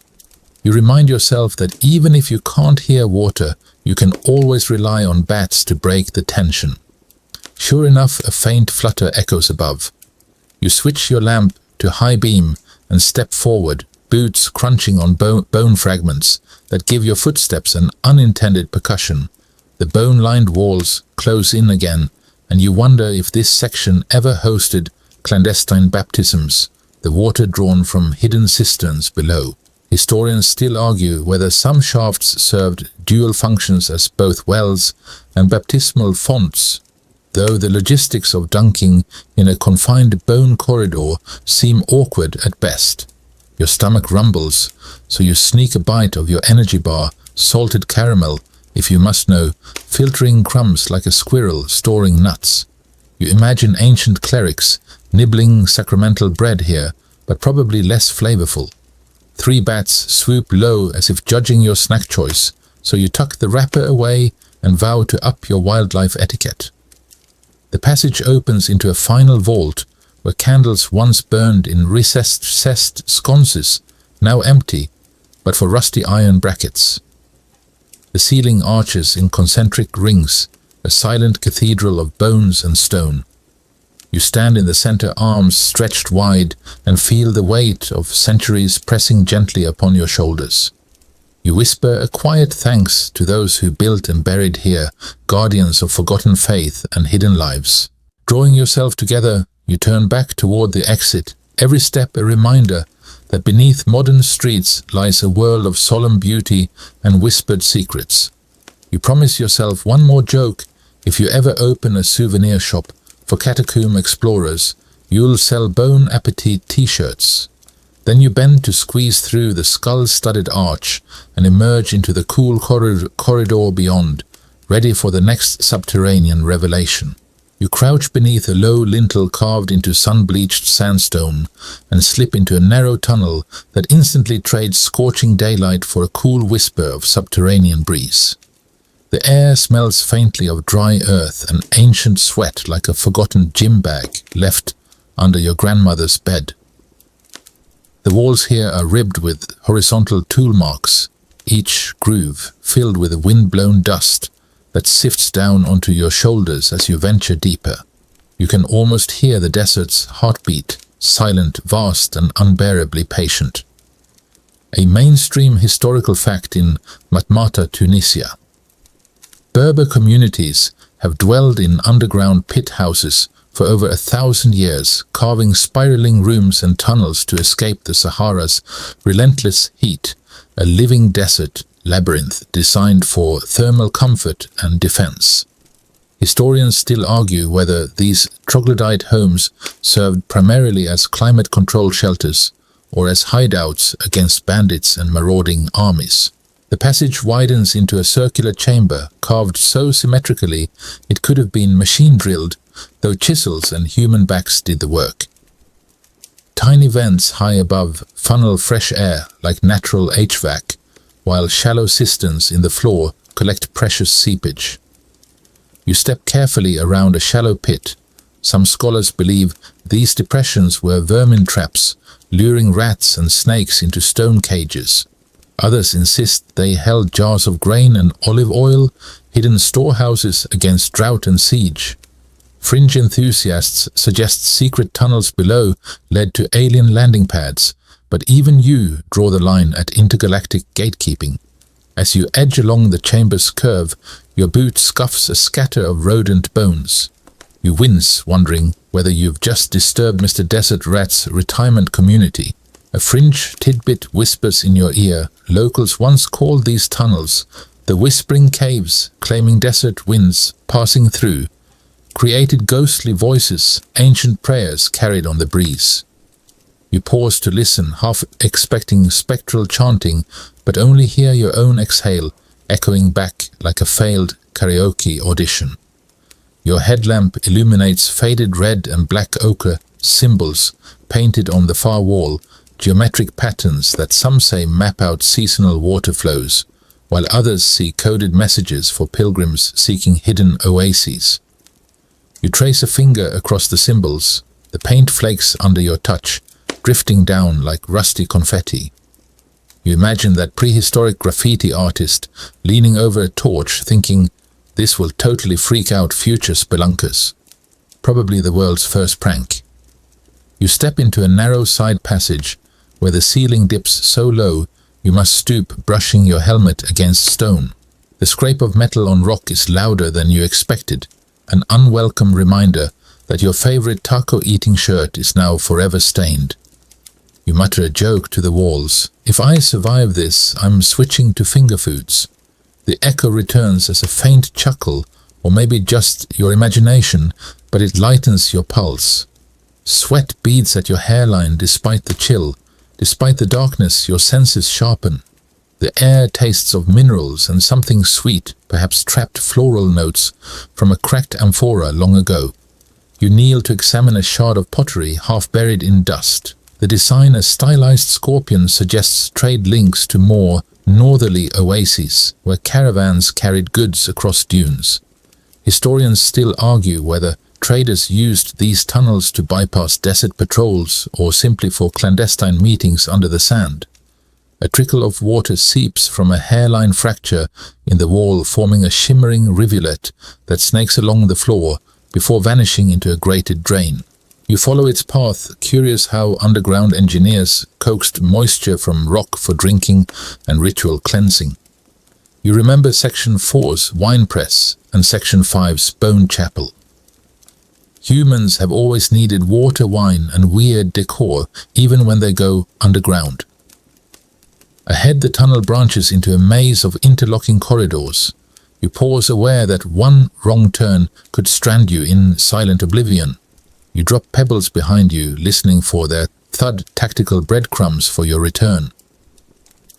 You remind yourself that even if you can't hear water, you can always rely on bats to break the tension. Sure enough, a faint flutter echoes above. You switch your lamp to high beam and step forward, boots crunching on bone fragments that give your footsteps an unintended percussion. The bone-lined walls close in again, and you wonder if this section ever hosted clandestine baptisms, the water drawn from hidden cisterns below. Historians still argue whether some shafts served dual functions as both wells and baptismal fonts, though the logistics of dunking in a confined bone corridor seem awkward at best. Your stomach rumbles, so you sneak a bite of your energy bar, salted caramel, if you must know, filtering crumbs like a squirrel storing nuts. You imagine ancient clerics nibbling sacramental bread here, but probably less flavorful. 3 bats swoop low as if judging your snack choice, so you tuck the wrapper away and vow to up your wildlife etiquette. The passage opens into a final vault where candles once burned in recessed sconces, now empty, but for rusty iron brackets. The ceiling arches in concentric rings, a silent cathedral of bones and stone. You stand in the center, arms stretched wide, and feel the weight of centuries pressing gently upon your shoulders. You whisper a quiet thanks to those who built and buried here, guardians of forgotten faith and hidden lives. Drawing yourself together, you turn back toward the exit, every step a reminder that beneath modern streets lies a world of solemn beauty and whispered secrets. You promise yourself one more joke. If you ever open a souvenir shop for catacomb explorers, you'll sell Bon Appetit t-shirts. Then you bend to squeeze through the skull-studded arch and emerge into the cool corridor beyond, ready for the next subterranean revelation. You crouch beneath a low lintel carved into sun-bleached sandstone and slip into a narrow tunnel that instantly trades scorching daylight for a cool whisper of subterranean breeze. The air smells faintly of dry earth and ancient sweat, like a forgotten gym bag left under your grandmother's bed. The walls here are ribbed with horizontal tool marks, each groove filled with wind-blown dust that sifts down onto your shoulders as you venture deeper. You can almost hear the desert's heartbeat, silent, vast, and unbearably patient. A mainstream historical fact in Matmata, Tunisia. Berber communities have dwelled in underground pit houses for over 1,000 years, carving spiraling rooms and tunnels to escape the Sahara's relentless heat, a living desert labyrinth designed for thermal comfort and defense. Historians still argue whether these troglodyte homes served primarily as climate control shelters or as hideouts against bandits and marauding armies. The passage widens into a circular chamber carved so symmetrically it could have been machine-drilled, though chisels and human backs did the work. Tiny vents high above funnel fresh air like natural HVAC, while shallow cisterns in the floor collect precious seepage. You step carefully around a shallow pit. Some scholars believe these depressions were vermin traps, luring rats and snakes into stone cages. Others insist they held jars of grain and olive oil, hidden storehouses against drought and siege. Fringe enthusiasts suggest secret tunnels below led to alien landing pads, but even you draw the line at intergalactic gatekeeping. As you edge along the chamber's curve, your boot scuffs a scatter of rodent bones. You wince, wondering whether you've just disturbed Mr. Desert Rat's retirement community. A fringe tidbit whispers in your ear. Locals once called these tunnels the Whispering Caves, claiming desert winds passing through created ghostly voices, ancient prayers carried on the breeze. You pause to listen, half expecting spectral chanting, but only hear your own exhale echoing back like a failed karaoke audition. Your headlamp illuminates faded red and black ochre symbols painted on the far wall, geometric patterns that some say map out seasonal water flows, while others see coded messages for pilgrims seeking hidden oases. You trace a finger across the symbols, the paint flakes under your touch, drifting down like rusty confetti. You imagine that prehistoric graffiti artist leaning over a torch thinking, "This will totally freak out future spelunkers." Probably the world's first prank. You step into a narrow side passage where the ceiling dips so low you must stoop, brushing your helmet against stone. The scrape of metal on rock is louder than you expected, an unwelcome reminder that your favorite taco-eating shirt is now forever stained. You mutter a joke to the walls. "If I survive this, I'm switching to finger foods." The echo returns as a faint chuckle, or maybe just your imagination, but it lightens your pulse. Sweat beads at your hairline despite the chill. Despite the darkness, your senses sharpen. The air tastes of minerals and something sweet, perhaps trapped floral notes from a cracked amphora long ago. You kneel to examine a shard of pottery half buried in dust. The design, a stylized scorpion, suggests trade links to more northerly oases, where caravans carried goods across dunes. Historians still argue whether traders used these tunnels to bypass desert patrols or simply for clandestine meetings under the sand. A trickle of water seeps from a hairline fracture in the wall, forming a shimmering rivulet that snakes along the floor before vanishing into a grated drain. You follow its path, curious how underground engineers coaxed moisture from rock for drinking and ritual cleansing. You remember Section 4's wine press and Section 5's bone chapel. Humans have always needed water, wine, and weird decor, even when they go underground. Ahead, the tunnel branches into a maze of interlocking corridors. You pause, aware that one wrong turn could strand you in silent oblivion. You drop pebbles behind you, listening for their thud, tactical breadcrumbs for your return.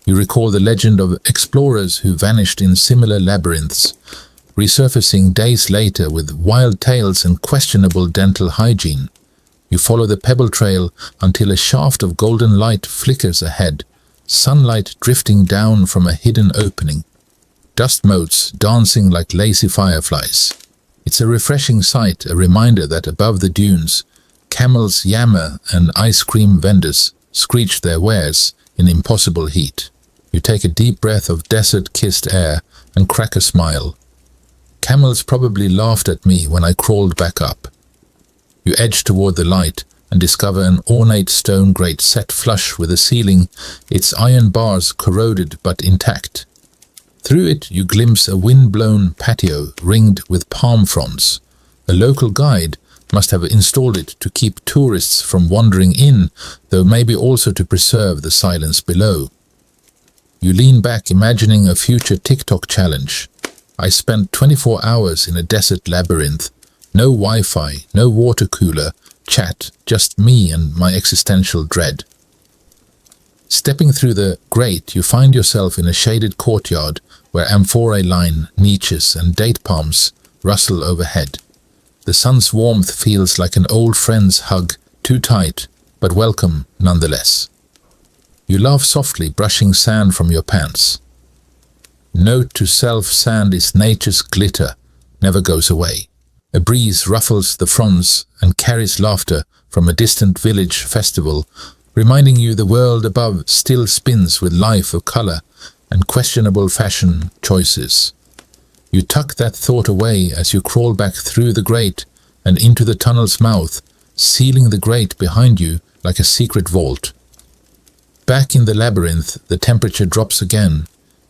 You recall the legend of explorers who vanished in similar labyrinths, resurfacing days later with wild tales and questionable dental hygiene. You follow the pebble trail until a shaft of golden light flickers ahead, sunlight drifting down from a hidden opening, dust motes dancing like lazy fireflies. It's a refreshing sight, a reminder that above the dunes, camels yammer and ice cream vendors screech their wares in impossible heat. You take a deep breath of desert-kissed air and crack a smile. Camels probably laughed at me when I crawled back up. You edge toward the light and discover an ornate stone grate set flush with the ceiling, its iron bars corroded but intact. Through it you glimpse a wind-blown patio ringed with palm fronds. A local guide must have installed it to keep tourists from wandering in, though maybe also to preserve the silence below. You lean back, imagining a future TikTok challenge. I spent 24 hours in a desert labyrinth. No Wi-Fi, no water cooler, chat, just me and my existential dread. Stepping through the grate, you find yourself in a shaded courtyard where amphorae line niches and date palms rustle overhead. The sun's warmth feels like an old friend's hug, too tight, but welcome nonetheless. You laugh softly, brushing sand from your pants. Note to self, sand is nature's glitter, never goes away. A breeze ruffles the fronds and carries laughter from a distant village festival, reminding you the world above still spins with life of color and questionable fashion choices. You tuck that thought away as you crawl back through the grate and into the tunnel's mouth, sealing the grate behind you like a secret vault. Back in the labyrinth, the temperature drops again,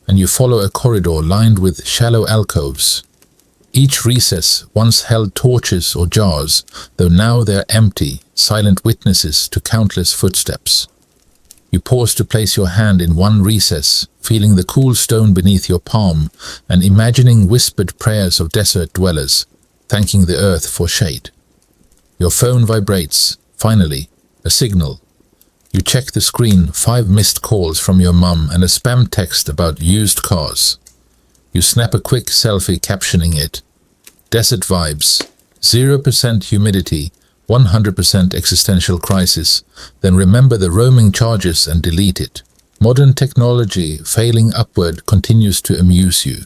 and you follow a corridor lined with shallow alcoves. Each recess once held torches or jars, though now they're empty, silent witnesses to countless footsteps. You pause to place your hand in one recess, feeling the cool stone beneath your palm and imagining whispered prayers of desert dwellers, thanking the earth for shade. Your phone vibrates. Finally, a signal. You check the screen, 5 missed calls from your mum and a spam text about used cars. You snap a quick selfie captioning it, desert vibes, 0% humidity, 100% existential crisis, then remember the roaming charges and delete it. Modern technology failing upward continues to amuse you.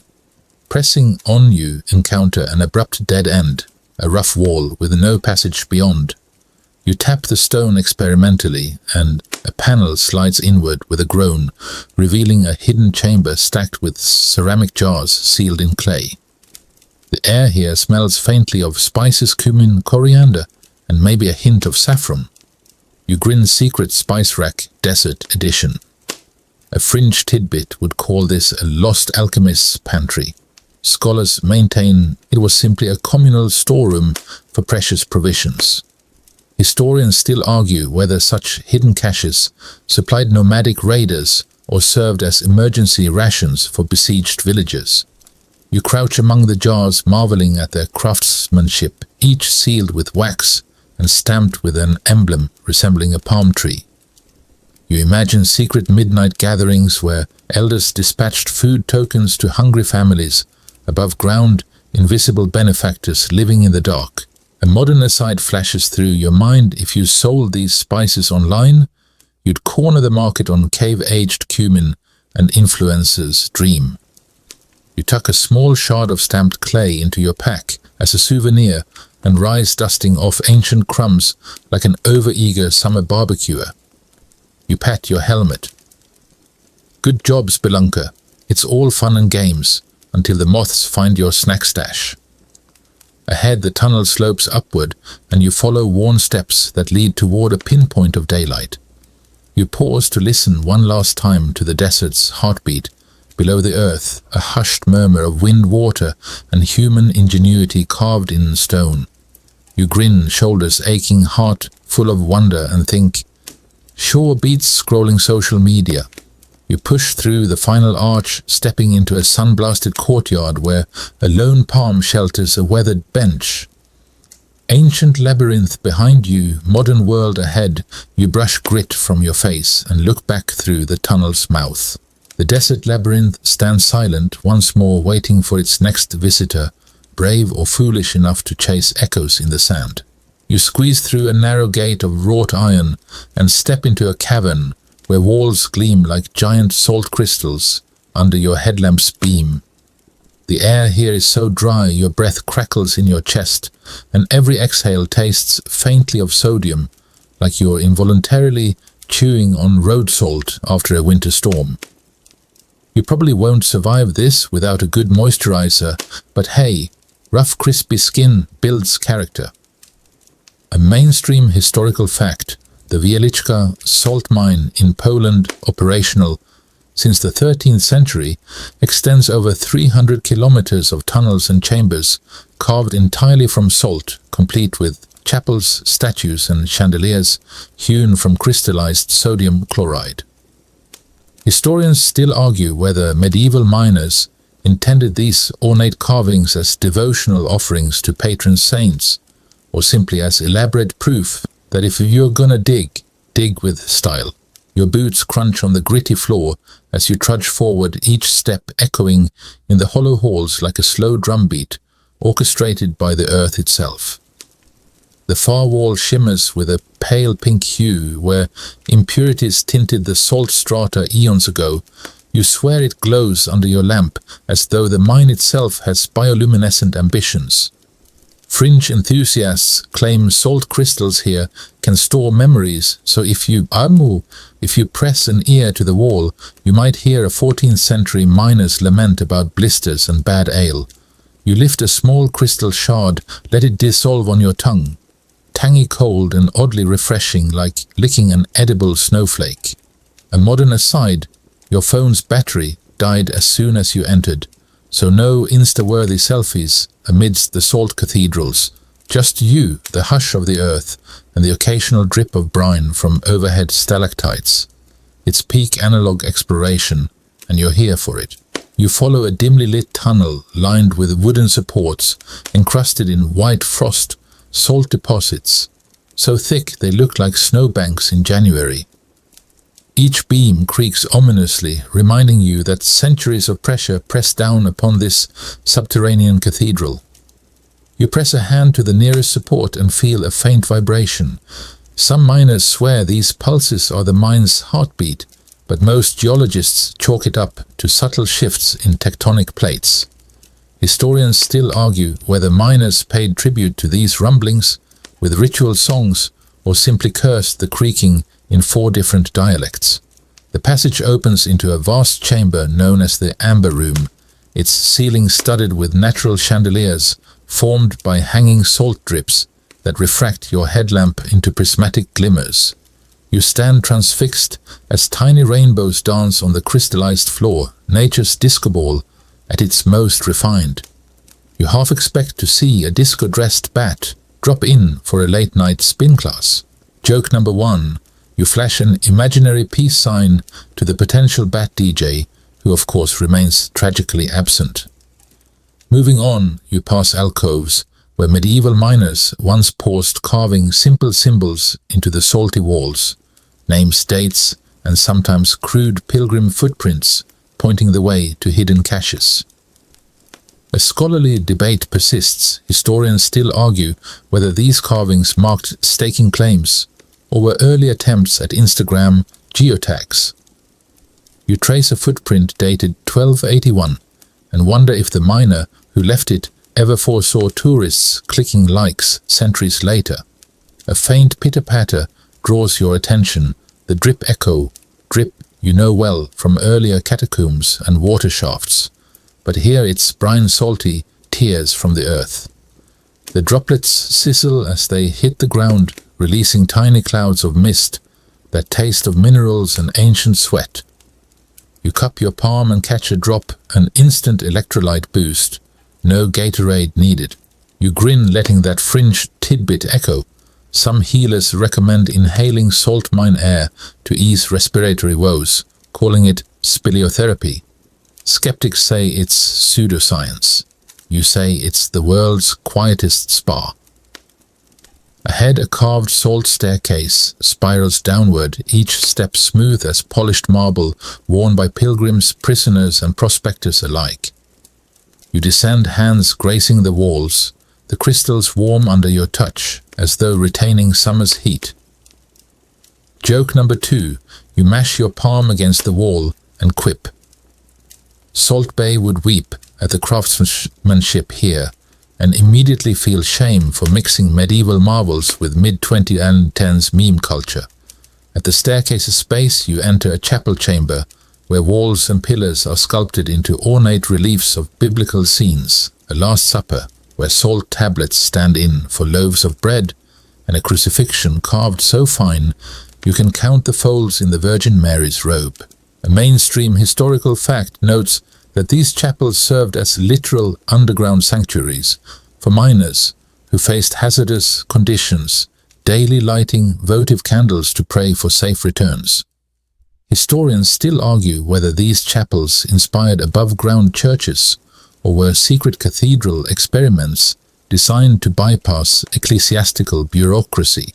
Pressing on you encounter an abrupt dead end, a rough wall with no passage beyond. You tap the stone experimentally, and a panel slides inward with a groan, revealing a hidden chamber stacked with ceramic jars sealed in clay. The air here smells faintly of spices, cumin, coriander, and maybe a hint of saffron. You grin secret spice rack desert edition. A fringe tidbit would call this a lost alchemist's pantry. Scholars maintain it was simply a communal storeroom for precious provisions. Historians still argue whether such hidden caches supplied nomadic raiders or served as emergency rations for besieged villagers. You crouch among the jars, marveling at their craftsmanship, each sealed with wax and stamped with an emblem resembling a palm tree. You imagine secret midnight gatherings where elders dispatched food tokens to hungry families, above ground, invisible benefactors living in the dark. A modern aside flashes through your mind: if you sold these spices online, you'd corner the market on cave-aged cumin and influencers' dream. You tuck a small shard of stamped clay into your pack as a souvenir and rise dusting off ancient crumbs like an over-eager summer barbecuer. You pat your helmet. Good job, spelunker. It's all fun and games until the moths find your snack stash. Ahead, the tunnel slopes upward, and you follow worn steps that lead toward a pinpoint of daylight. You pause to listen one last time to the desert's heartbeat. Below the earth, a hushed murmur of wind, water, and human ingenuity carved in stone. You grin, shoulders aching, heart full of wonder, and think, sure beats scrolling social media. You push through the final arch, stepping into a sun-blasted courtyard where a lone palm shelters a weathered bench. Ancient labyrinth behind you, modern world ahead. You brush grit from your face and look back through the tunnel's mouth. The desert labyrinth stands silent, once more waiting for its next visitor, brave or foolish enough to chase echoes in the sand. You squeeze through a narrow gate of wrought iron and step into a cavern where walls gleam like giant salt crystals under your headlamp's beam. The air here is so dry your breath crackles in your chest, and every exhale tastes faintly of sodium, like you're involuntarily chewing on road salt after a winter storm. You probably won't survive this without a good moisturizer, but hey, rough crispy skin builds character. A mainstream historical fact: the Wieliczka salt mine in Poland, operational since the 13th century, extends over 300 kilometers of tunnels and chambers, carved entirely from salt, complete with chapels, statues, and chandeliers hewn from crystallized sodium chloride. Historians still argue whether medieval miners intended these ornate carvings as devotional offerings to patron saints, or simply as elaborate proof that if you're gonna dig, dig with style. Your boots crunch on the gritty floor as you trudge forward, each step echoing in the hollow halls like a slow drumbeat, orchestrated by the earth itself. The far wall shimmers with a pale pink hue where impurities tinted the salt strata eons ago. You swear it glows under your lamp as though the mine itself has bioluminescent ambitions. Fringe enthusiasts claim salt crystals here can store memories, so if you press an ear to the wall, you might hear a 14th century miner's lament about blisters and bad ale. You lift a small crystal shard, let it dissolve on your tongue. Tangy cold and oddly refreshing, like licking an edible snowflake. A modern aside, your phone's battery died as soon as you entered, so no Insta-worthy selfies amidst the salt cathedrals. Just you, the hush of the earth, and the occasional drip of brine from overhead stalactites. It's peak analog exploration, and you're here for it. You follow a dimly lit tunnel lined with wooden supports, encrusted in white frost, salt deposits, so thick they look like snowbanks in January. Each beam creaks ominously, reminding you that centuries of pressure press down upon this subterranean cathedral. You press a hand to the nearest support and feel a faint vibration. Some miners swear these pulses are the mine's heartbeat, but most geologists chalk it up to subtle shifts in tectonic plates. Historians still argue whether miners paid tribute to these rumblings with ritual songs or simply cursed the creaking in 4 different dialects. The passage opens into a vast chamber known as the Amber Room, its ceiling studded with natural chandeliers formed by hanging salt drips that refract your headlamp into prismatic glimmers. You stand transfixed as tiny rainbows dance on the crystallized floor, nature's disco ball at its most refined. You half expect to see a disco-dressed bat drop in for a late-night spin class. Joke number 1. You flash an imaginary peace sign to the potential bat DJ, who of course remains tragically absent. Moving on, you pass alcoves where medieval miners once paused, carving simple symbols into the salty walls, names, dates, and sometimes crude pilgrim footprints pointing the way to hidden caches. A scholarly debate persists. Historians still argue whether these carvings marked staking claims or were early attempts at Instagram geotags. You trace a footprint dated 1281 and wonder if the miner who left it ever foresaw tourists clicking likes centuries later. A faint pitter-patter draws your attention, the drip echo, drip you know well from earlier catacombs and water shafts, but here it's brine-salty tears from the earth. The droplets sizzle as they hit the ground, releasing tiny clouds of mist that taste of minerals and ancient sweat. You cup your palm and catch a drop, an instant electrolyte boost. No Gatorade needed. You grin, letting that fringe tidbit echo. Some healers recommend inhaling salt mine air to ease respiratory woes, calling it speleotherapy. Skeptics say it's pseudoscience. You say it's the world's quietest spa. Ahead, a carved salt staircase spirals downward, each step smooth as polished marble worn by pilgrims, prisoners, and prospectors alike. You descend, hands gracing the walls, the crystals warm under your touch, as though retaining summer's heat. Joke number 2. You mash your palm against the wall and quip. Salt Bay would weep at the craftsmanship here, and immediately feel shame for mixing medieval marvels with mid-2010s meme culture. At the staircase's base, you enter a chapel chamber, where walls and pillars are sculpted into ornate reliefs of biblical scenes, a Last Supper, where salt tablets stand in for loaves of bread, and a crucifixion carved so fine you can count the folds in the Virgin Mary's robe. A mainstream historical fact notes that these chapels served as literal underground sanctuaries for miners who faced hazardous conditions, daily lighting votive candles to pray for safe returns. Historians still argue whether these chapels inspired above-ground churches or were secret cathedral experiments designed to bypass ecclesiastical bureaucracy.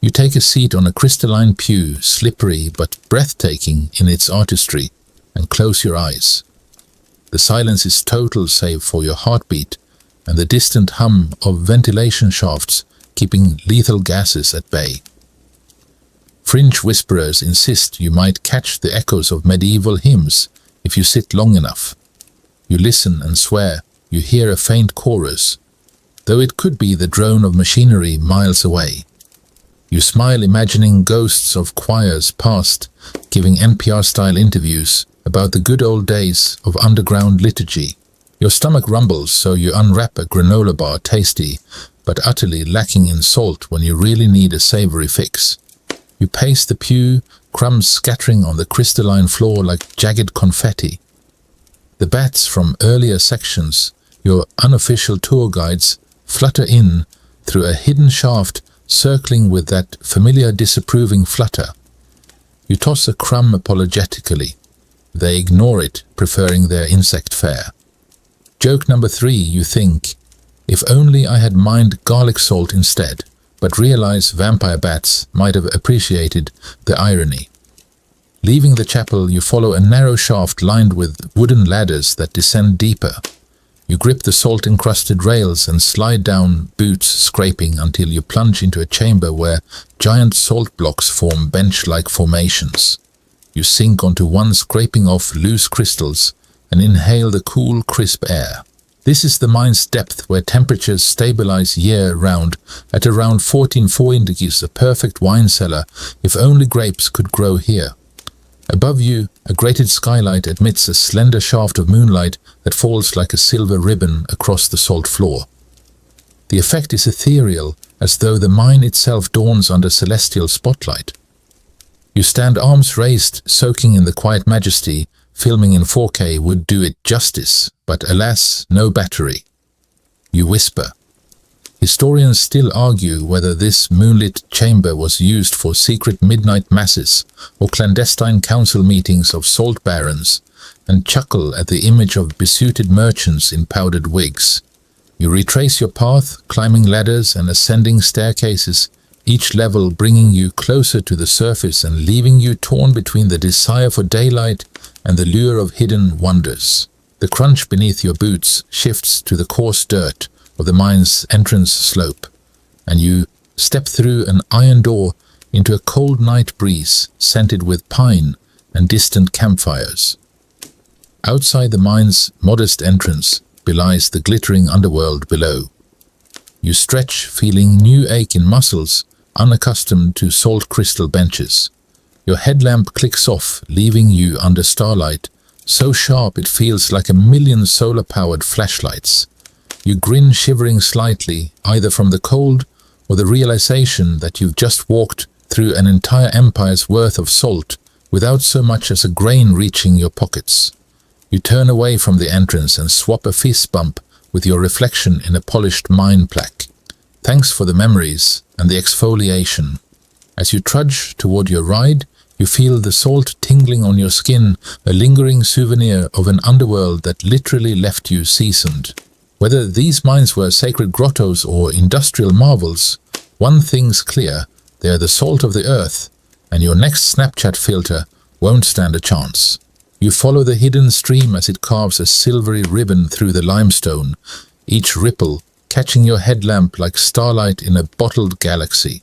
You take a seat on a crystalline pew, slippery but breathtaking in its artistry, and close your eyes. The silence is total save for your heartbeat and the distant hum of ventilation shafts keeping lethal gases at bay. Fringe whisperers insist you might catch the echoes of medieval hymns if you sit long enough. You listen and swear you hear a faint chorus, though it could be the drone of machinery miles away. You smile, imagining ghosts of choirs past giving NPR-style interviews about the good old days of underground liturgy. Your stomach rumbles, so you unwrap a granola bar, tasty but utterly lacking in salt when you really need a savory fix. You pace the pew, crumbs scattering on the crystalline floor like jagged confetti. The bats from earlier sections, your unofficial tour guides, flutter in through a hidden shaft, circling with that familiar disapproving flutter. You toss a crumb apologetically. They ignore it, preferring their insect fare. Joke number 3, you think, if only I had mined garlic salt instead, but realize vampire bats might have appreciated the irony. Leaving the chapel, you follow a narrow shaft lined with wooden ladders that descend deeper. You grip the salt-encrusted rails and slide down, boots scraping, until you plunge into a chamber where giant salt blocks form bench-like formations. You sink onto one, scraping off loose crystals, and inhale the cool, crisp air. This is the mine's depth, where temperatures stabilize year-round at around 14.4 degrees, a perfect wine cellar if only grapes could grow here. Above you, a grated skylight admits a slender shaft of moonlight that falls like a silver ribbon across the salt floor. The effect is ethereal, as though the mine itself dawns under celestial spotlight. You stand arms raised, soaking in the quiet majesty. Filming in 4K would do it justice, but alas, no battery. You whisper. Historians still argue whether this moonlit chamber was used for secret midnight masses or clandestine council meetings of salt barons, and chuckle at the image of besuited merchants in powdered wigs. You retrace your path, climbing ladders and ascending staircases, each level bringing you closer to the surface and leaving you torn between the desire for daylight and the lure of hidden wonders. The crunch beneath your boots shifts to the coarse dirt of the mine's entrance slope, and you step through an iron door into a cold night breeze scented with pine and distant campfires. Outside the mine's modest entrance belies the glittering underworld below. You stretch, feeling new ache in muscles, unaccustomed to salt crystal benches. Your headlamp clicks off, leaving you under starlight, so sharp it feels like a million solar-powered flashlights. You grin, shivering slightly, either from the cold or the realization that you've just walked through an entire empire's worth of salt without so much as a grain reaching your pockets. You turn away from the entrance and swap a fist bump with your reflection in a polished mine plaque. Thanks for the memories and the exfoliation. As you trudge toward your ride, you feel the salt tingling on your skin, a lingering souvenir of an underworld that literally left you seasoned. Whether these mines were sacred grottos or industrial marvels, one thing's clear: they're the salt of the earth, and your next Snapchat filter won't stand a chance. You follow the hidden stream as it carves a silvery ribbon through the limestone, each ripple catching your headlamp like starlight in a bottled galaxy.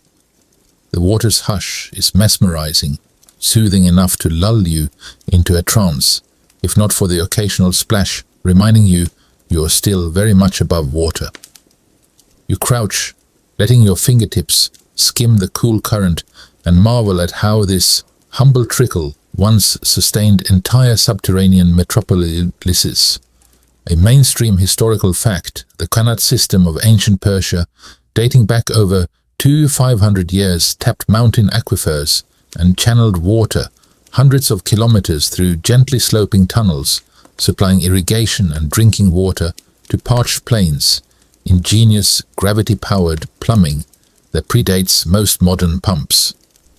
The water's hush is mesmerizing, soothing enough to lull you into a trance, if not for the occasional splash reminding you you're still very much above water. You crouch, letting your fingertips skim the cool current, and marvel at how this humble trickle once sustained entire subterranean metropolises. A mainstream historical fact, the Qanat system of ancient Persia, dating back over 500 years, tapped mountain aquifers and channeled water hundreds of kilometers through gently sloping tunnels, supplying irrigation and drinking water to parched plains. Ingenious gravity-powered plumbing that predates most modern pumps.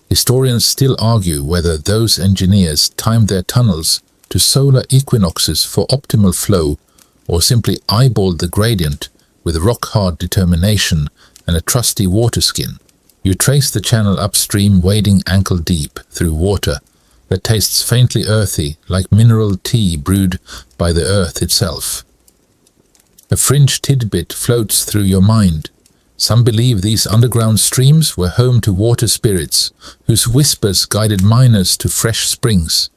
Historians still argue whether those engineers timed their tunnels to solar equinoxes for optimal flow, or simply eyeballed the gradient with rock-hard determination and a trusty water skin. You trace the channel upstream, wading ankle-deep through water that tastes faintly earthy, like mineral tea brewed by the earth itself. A fringe tidbit floats through your mind. Some believe these underground streams were home to water spirits, whose whispers guided miners to fresh springs.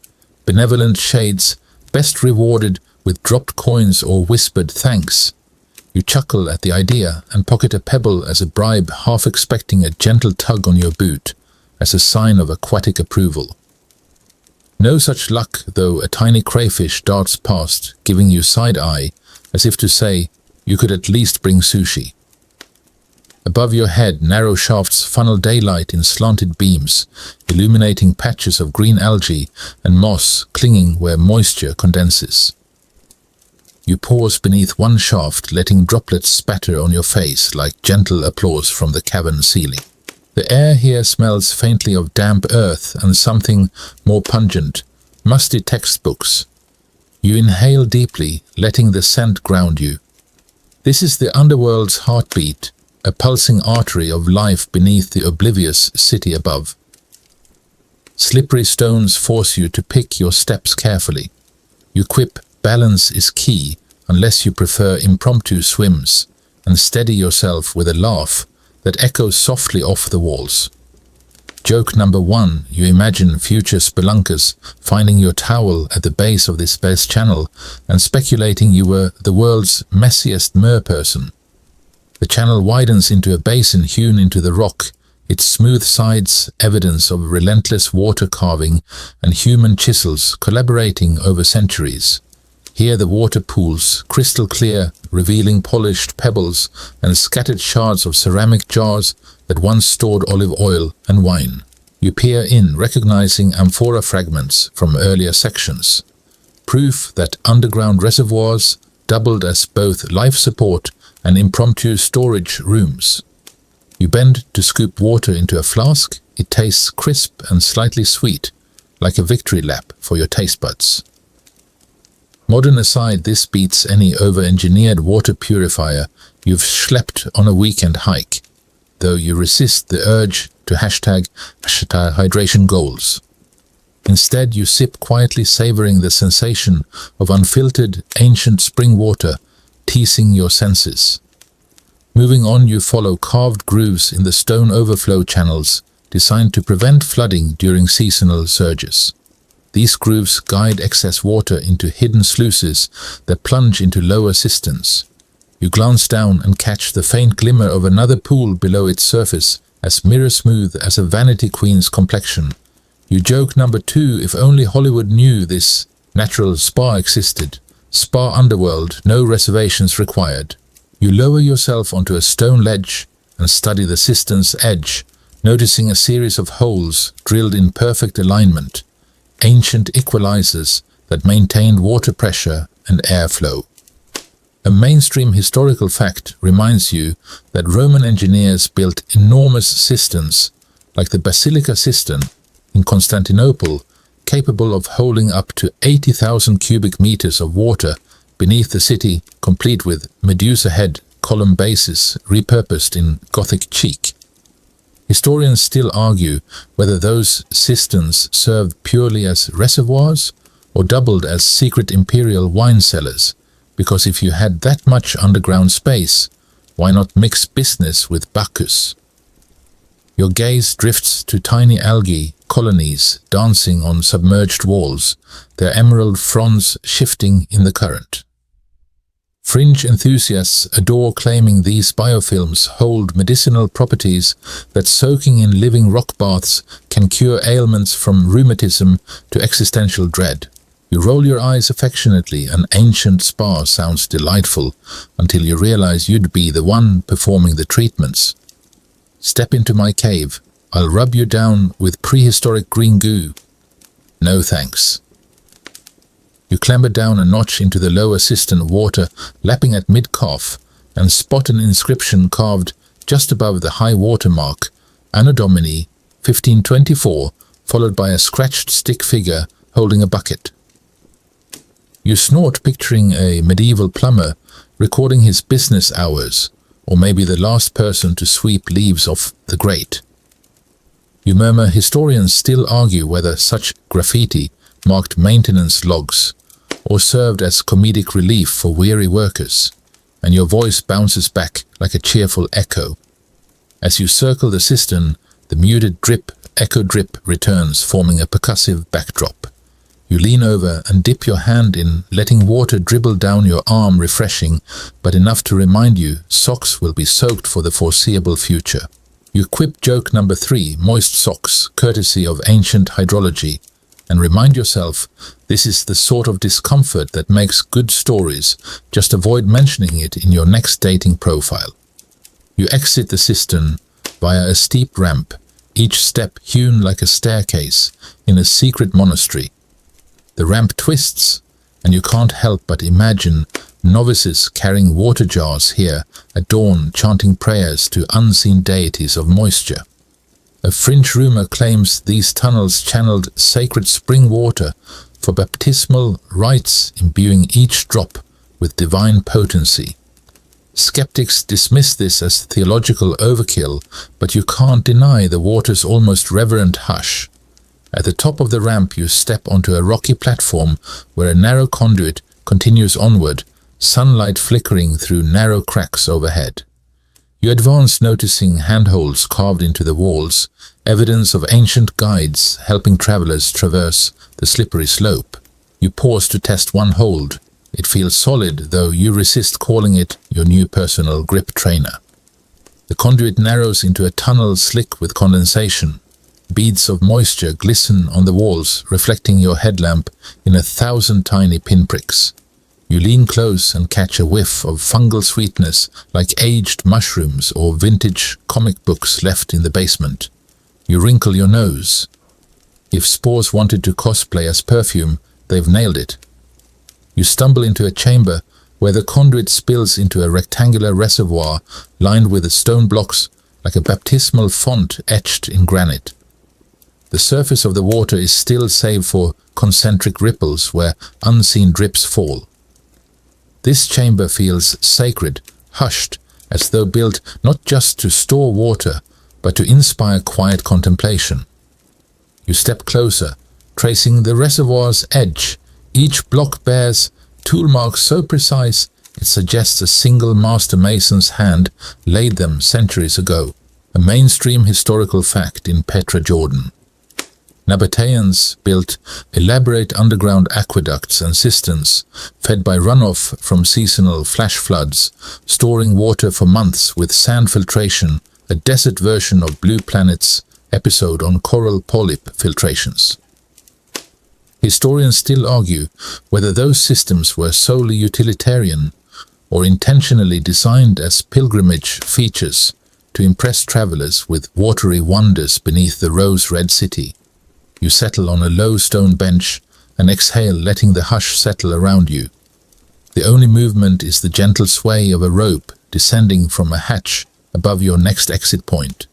Benevolent shades, best rewarded with dropped coins or whispered thanks. You chuckle at the idea and pocket a pebble as a bribe, half expecting a gentle tug on your boot, as a sign of aquatic approval. No such luck, though a tiny crayfish darts past, giving you side-eye, as if to say, you could at least bring sushi. Above your head, narrow shafts funnel daylight in slanted beams, illuminating patches of green algae and moss clinging where moisture condenses. You pause beneath one shaft, letting droplets spatter on your face like gentle applause from the cavern ceiling. The air here smells faintly of damp earth and something more pungent, musty textbooks. You inhale deeply, letting the scent ground you. This is the underworld's heartbeat, a pulsing artery of life beneath the oblivious city above. Slippery stones force you to pick your steps carefully. You quip, balance is key, unless you prefer impromptu swims, and steady yourself with a laugh that echoes softly off the walls. Joke number 1, you imagine future spelunkers finding your towel at the base of this space channel and speculating you were the world's messiest merperson. The channel widens into a basin hewn into the rock, its smooth sides evidence of relentless water carving and human chisels collaborating over centuries. Here the water pools, crystal clear, revealing polished pebbles and scattered shards of ceramic jars that once stored olive oil and wine. You peer in, recognizing amphora fragments from earlier sections. Proof that underground reservoirs doubled as both life support and impromptu storage rooms. You bend to scoop water into a flask. It tastes crisp and slightly sweet, like a victory lap for your taste buds. Modern aside, this beats any over-engineered water purifier you've schlepped on a weekend hike, though you resist the urge to hashtag hydration goals. Instead, you sip quietly, savoring the sensation of unfiltered, ancient spring water teasing your senses. Moving on, you follow carved grooves in the stone overflow channels designed to prevent flooding during seasonal surges. These grooves guide excess water into hidden sluices that plunge into lower cisterns. You glance down and catch the faint glimmer of another pool below its surface, as mirror-smooth as a vanity queen's complexion. You joke number 2, if only Hollywood knew this natural spa existed. Spa Underworld, no reservations required. You lower yourself onto a stone ledge and study the cistern's edge, noticing a series of holes drilled in perfect alignment, ancient equalizers that maintained water pressure and airflow. A mainstream historical fact reminds you that Roman engineers built enormous cisterns, like the Basilica cistern in Constantinople, capable of holding up to 80,000 cubic meters of water beneath the city, complete with Medusa head column bases repurposed in Gothic chic. Historians still argue whether those cisterns served purely as reservoirs or doubled as secret imperial wine cellars, because if you had that much underground space, why not mix business with Bacchus? Your gaze drifts to tiny algae colonies dancing on submerged walls, their emerald fronds shifting in the current. Fringe enthusiasts adore claiming these biofilms hold medicinal properties, that soaking in living rock baths can cure ailments from rheumatism to existential dread. You roll your eyes affectionately. An ancient spa sounds delightful until you realize you'd be the one performing the treatments. Step into my cave. I'll rub you down with prehistoric green goo. No thanks. You clamber down a notch into the lower cistern water, lapping at mid-calf, and spot an inscription carved just above the high water mark, Anno Domini 1524, followed by a scratched stick figure holding a bucket. You snort, picturing a medieval plumber recording his business hours, or maybe the last person to sweep leaves off the grate. You murmur, historians still argue whether such graffiti marked maintenance logs or served as comedic relief for weary workers, and your voice bounces back like a cheerful echo. As you circle the cistern, the muted drip, echo drip returns, forming a percussive backdrop. You lean over and dip your hand in, letting water dribble down your arm, refreshing, but enough to remind you socks will be soaked for the foreseeable future. You quip joke number 3, moist socks, courtesy of ancient hydrology, and remind yourself this is the sort of discomfort that makes good stories. Just avoid mentioning it in your next dating profile. You exit the cistern via a steep ramp, each step hewn like a staircase in a secret monastery. The ramp twists, and you can't help but imagine novices carrying water jars here at dawn, chanting prayers to unseen deities of moisture. A fringe rumor claims these tunnels channeled sacred spring water for baptismal rites, imbuing each drop with divine potency. Skeptics dismiss this as theological overkill, but you can't deny the water's almost reverent hush. At the top of the ramp, you step onto a rocky platform where a narrow conduit continues onward, sunlight flickering through narrow cracks overhead. You advance, noticing handholds carved into the walls, evidence of ancient guides helping travelers traverse the slippery slope. You pause to test one hold. It feels solid, though you resist calling it your new personal grip trainer. The conduit narrows into a tunnel slick with condensation. Beads of moisture glisten on the walls, reflecting your headlamp in 1,000 tiny pinpricks. You lean close and catch a whiff of fungal sweetness like aged mushrooms or vintage comic books left in the basement. You wrinkle your nose. If spores wanted to cosplay as perfume, they've nailed it. You stumble into a chamber where the conduit spills into a rectangular reservoir lined with stone blocks like a baptismal font etched in granite. The surface of the water is still save for concentric ripples where unseen drips fall. This chamber feels sacred, hushed, as though built not just to store water, but to inspire quiet contemplation. You step closer, tracing the reservoir's edge. Each block bears tool marks so precise it suggests a single master mason's hand laid them centuries ago, a mainstream historical fact in Petra, Jordan. Nabateans built elaborate underground aqueducts and cisterns, fed by runoff from seasonal flash floods, storing water for months with sand filtration, a desert version of Blue Planet's episode on coral polyp filtrations. Historians still argue whether those systems were solely utilitarian or intentionally designed as pilgrimage features to impress travelers with watery wonders beneath the rose-red city. You settle on a low stone bench and exhale, letting the hush settle around you. The only movement is the gentle sway of a rope descending from a hatch above your next exit point.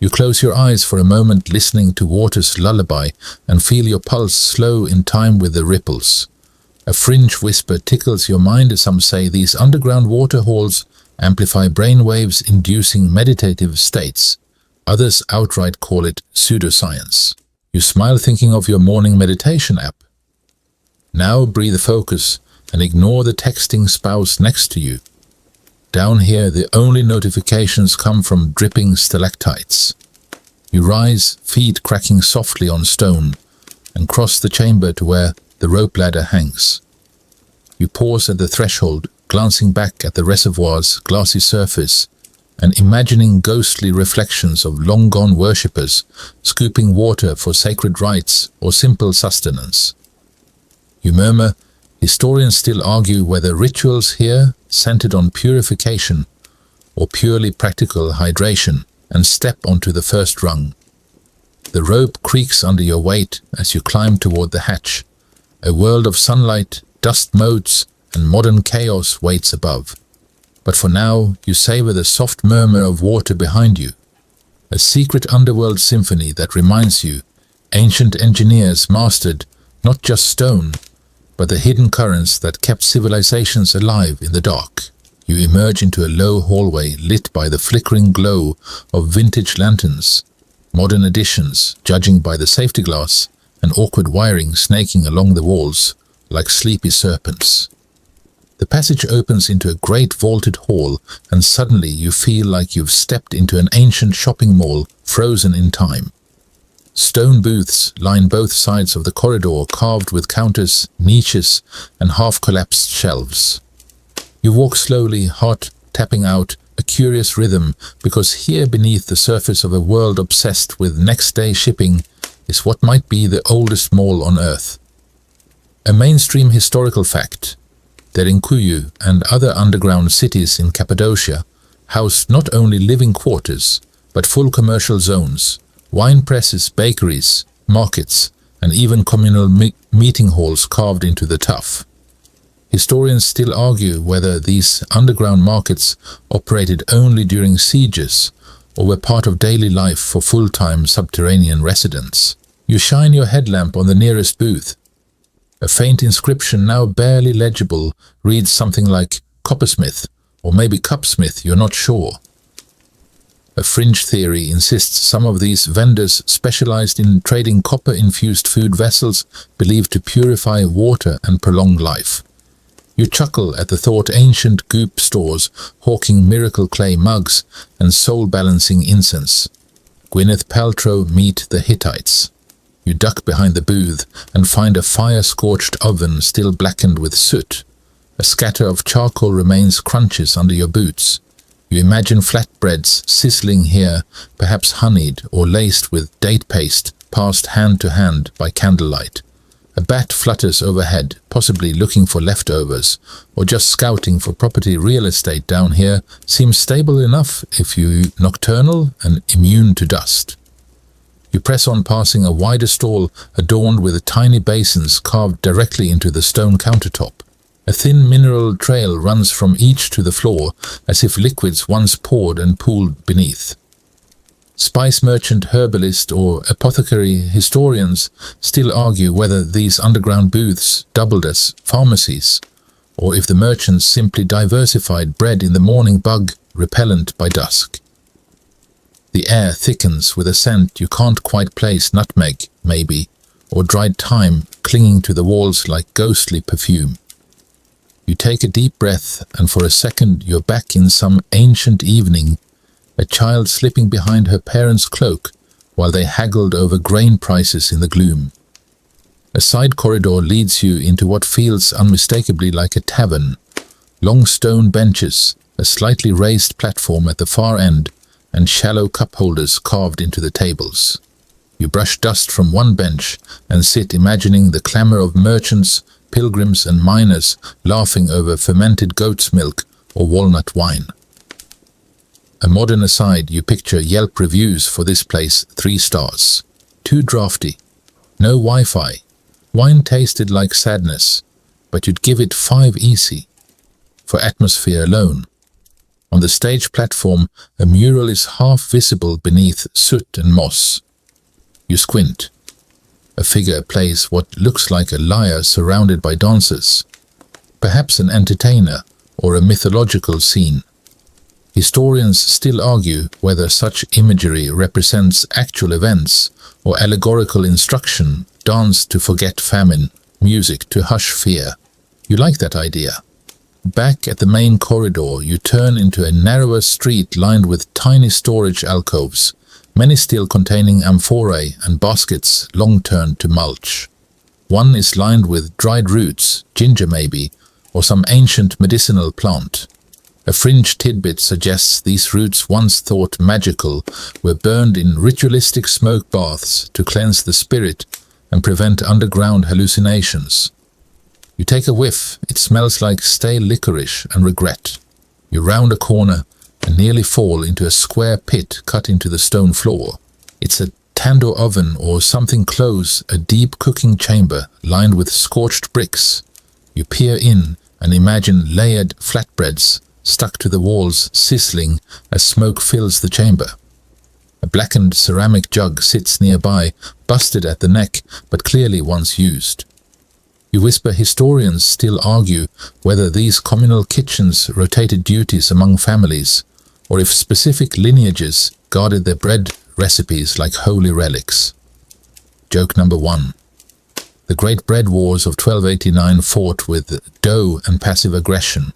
You close your eyes for a moment, listening to water's lullaby, and feel your pulse slow in time with the ripples. A fringe whisper tickles your mind as some say these underground water halls amplify brainwaves inducing meditative states. Others outright call it pseudoscience. You smile, thinking of your morning meditation app. Now breathe focus and ignore the texting spouse next to you. Down here, the only notifications come from dripping stalactites. You rise, feet cracking softly on stone, and cross the chamber to where the rope ladder hangs. You pause at the threshold, glancing back at the reservoir's glassy surface and imagining ghostly reflections of long-gone worshippers scooping water for sacred rites or simple sustenance. You murmur, historians still argue whether rituals here centered on purification or purely practical hydration, and step onto the first rung. The rope creaks under your weight as you climb toward the hatch. A world of sunlight, dust motes, and modern chaos waits above. But for now, you savor the soft murmur of water behind you, a secret underworld symphony that reminds you ancient engineers mastered not just stone, but the hidden currents that kept civilizations alive in the dark. You emerge into a low hallway lit by the flickering glow of vintage lanterns, modern additions, judging by the safety glass and awkward wiring snaking along the walls like sleepy serpents. The passage opens into a great vaulted hall, and suddenly you feel like you've stepped into an ancient shopping mall frozen in time. Stone booths line both sides of the corridor, carved with counters, niches, and half-collapsed shelves. You walk slowly, heart tapping out a curious rhythm, because here beneath the surface of a world obsessed with next-day shipping is what might be the oldest mall on Earth. A mainstream historical fact. Derinkuyu and other underground cities in Cappadocia housed not only living quarters, but full commercial zones, wine presses, bakeries, markets, and even communal meeting halls carved into the tuff. Historians still argue whether these underground markets operated only during sieges or were part of daily life for full-time subterranean residents. You shine your headlamp on the nearest booth. A faint inscription, now barely legible, reads something like coppersmith, or maybe cupsmith, you're not sure. A fringe theory insists some of these vendors specialized in trading copper-infused food vessels believed to purify water and prolong life. You chuckle at the thought ancient goop stores hawking miracle clay mugs and soul-balancing incense. Gwyneth Paltrow meet the Hittites. You duck behind the booth and find a fire-scorched oven still blackened with soot. A scatter of charcoal remains crunches under your boots. You imagine flatbreads sizzling here, perhaps honeyed or laced with date paste, passed hand to hand by candlelight. A bat flutters overhead, possibly looking for leftovers, or just scouting for property real estate down here seems stable enough if you're nocturnal and immune to dust. You press on, passing a wider stall adorned with tiny basins carved directly into the stone countertop. A thin mineral trail runs from each to the floor, as if liquids once poured and pooled beneath. Spice merchant, herbalist, or apothecary historians still argue whether these underground booths doubled as pharmacies, or if the merchants simply diversified bread in the morning bug repellent by dusk. The air thickens with a scent you can't quite place, nutmeg, maybe, or dried thyme clinging to the walls like ghostly perfume. You take a deep breath, and for a second you're back in some ancient evening, a child slipping behind her parents' cloak while they haggled over grain prices in the gloom. A side corridor leads you into what feels unmistakably like a tavern. Long stone benches, a slightly raised platform at the far end, and shallow cup holders carved into the tables. You brush dust from one bench and sit imagining the clamor of merchants, pilgrims and miners laughing over fermented goat's milk or walnut wine. A modern aside, you picture Yelp reviews for this place: 3 stars. Too drafty. No Wi-Fi. Wine tasted like sadness, but you'd give it 5 easy. For atmosphere alone. On the stage platform, a mural is half visible beneath soot and moss. You squint. A figure plays what looks like a lyre surrounded by dancers. Perhaps an entertainer or a mythological scene. Historians still argue whether such imagery represents actual events or allegorical instruction, dance to forget famine, music to hush fear. You like that idea. Back at the main corridor, you turn into a narrower street lined with tiny storage alcoves, many still containing amphorae and baskets long turned to mulch. One is lined with dried roots, ginger maybe, or some ancient medicinal plant. A fringe tidbit suggests these roots, once thought magical, were burned in ritualistic smoke baths to cleanse the spirit and prevent underground hallucinations. You take a whiff. It smells like stale licorice and regret. You round a corner and nearly fall into a square pit cut into the stone floor. It's a tandoor oven or something close, a deep cooking chamber lined with scorched bricks. You peer in and imagine layered flatbreads stuck to the walls, sizzling as smoke fills the chamber. A blackened ceramic jug sits nearby, busted at the neck, but clearly once used. You whisper historians still argue whether these communal kitchens rotated duties among families, or if specific lineages guarded their bread recipes like holy relics. Joke number 1. The Great Bread Wars of 1289 fought with dough and passive aggression.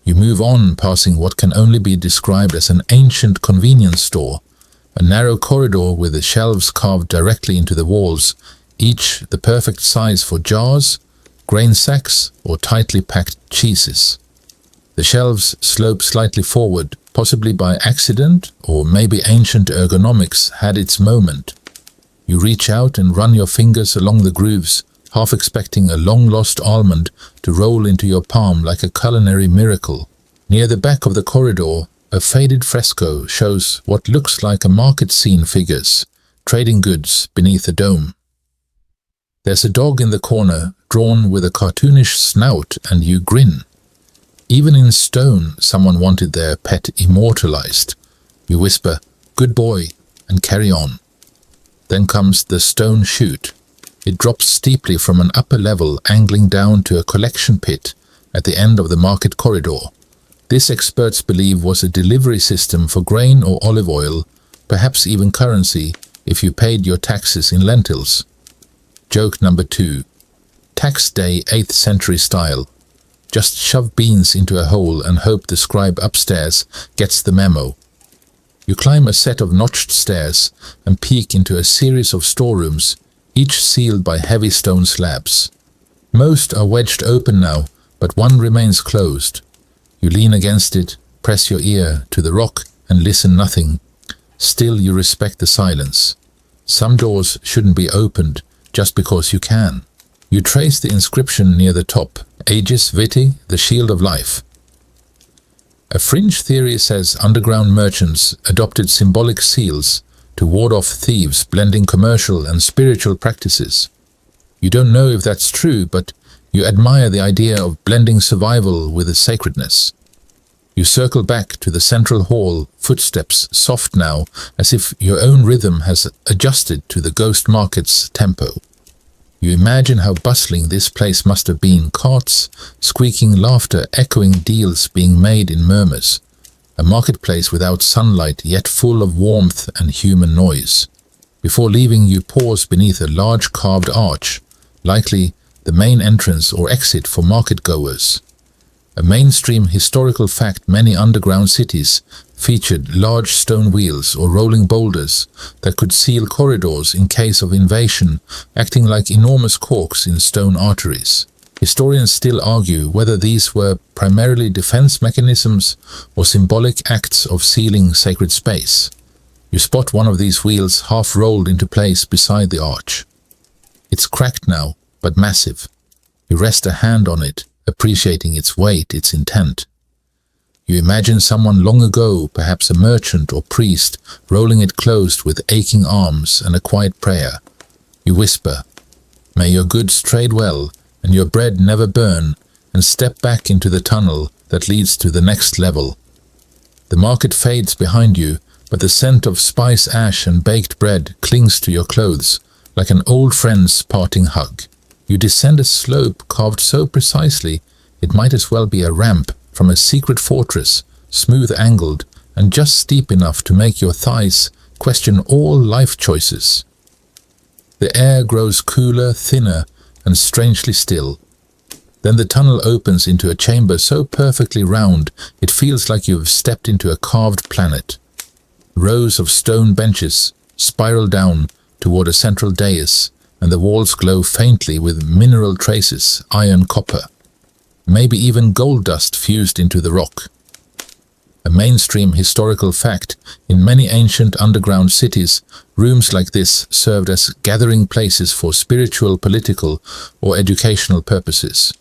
You move on, passing what can only be described as an ancient convenience store, a narrow corridor with the shelves carved directly into the walls, each the perfect size for jars, grain sacks, or tightly packed cheeses. The shelves slope slightly forward, possibly by accident, or maybe ancient ergonomics had its moment. You reach out and run your fingers along the grooves, half expecting a long-lost almond to roll into your palm like a culinary miracle. Near the back of the corridor, a faded fresco shows what looks like a market scene figures, trading goods beneath a dome. There's a dog in the corner, drawn with a cartoonish snout, and you grin. Even in stone, someone wanted their pet immortalized. You whisper, "Good boy," and carry on. Then comes the stone chute. It drops steeply from an upper level, angling down to a collection pit at the end of the market corridor. This experts believe was a delivery system for grain or olive oil, perhaps even currency, if you paid your taxes in lentils. Joke number 2. Tax day 8th century style. Just shove beans into a hole and hope the scribe upstairs gets the memo. You climb a set of notched stairs and peek into a series of storerooms, each sealed by heavy stone slabs. Most are wedged open now, but one remains closed. You lean against it, press your ear to the rock and listen nothing. Still you respect the silence. Some doors shouldn't be opened just because you can. You trace the inscription near the top, Aegis Vitae, the shield of life. A fringe theory says underground merchants adopted symbolic seals to ward off thieves blending commercial and spiritual practices. You don't know if that's true, but you admire the idea of blending survival with the sacredness. You circle back to the central hall, footsteps soft now, as if your own rhythm has adjusted to the ghost market's tempo. You imagine how bustling this place must have been, carts, squeaking laughter, echoing deals being made in murmurs. A marketplace without sunlight, yet full of warmth and human noise. Before leaving, you pause beneath a large carved arch, likely the main entrance or exit for market-goers. A mainstream historical fact, many underground cities featured large stone wheels or rolling boulders that could seal corridors in case of invasion, acting like enormous corks in stone arteries. Historians still argue whether these were primarily defense mechanisms or symbolic acts of sealing sacred space. You spot one of these wheels half rolled into place beside the arch. It's cracked now, but massive. You rest a hand on it, appreciating its weight, its intent. You imagine someone long ago, perhaps a merchant or priest, rolling it closed with aching arms and a quiet prayer. You whisper, "May your goods trade well and your bread never burn," and step back into the tunnel that leads to the next level. The market fades behind you, but the scent of spice ash and baked bread clings to your clothes like an old friend's parting hug. You descend a slope carved so precisely it might as well be a ramp from a secret fortress, smooth-angled and just steep enough to make your thighs question all life choices. The air grows cooler, thinner, and strangely still. Then the tunnel opens into a chamber so perfectly round it feels like you've stepped into a carved planet. Rows of stone benches spiral down toward a central dais, and the walls glow faintly with mineral traces, iron, copper, maybe even gold dust fused into the rock. A mainstream historical fact, in many ancient underground cities, rooms like this served as gathering places for spiritual, political, or educational purposes.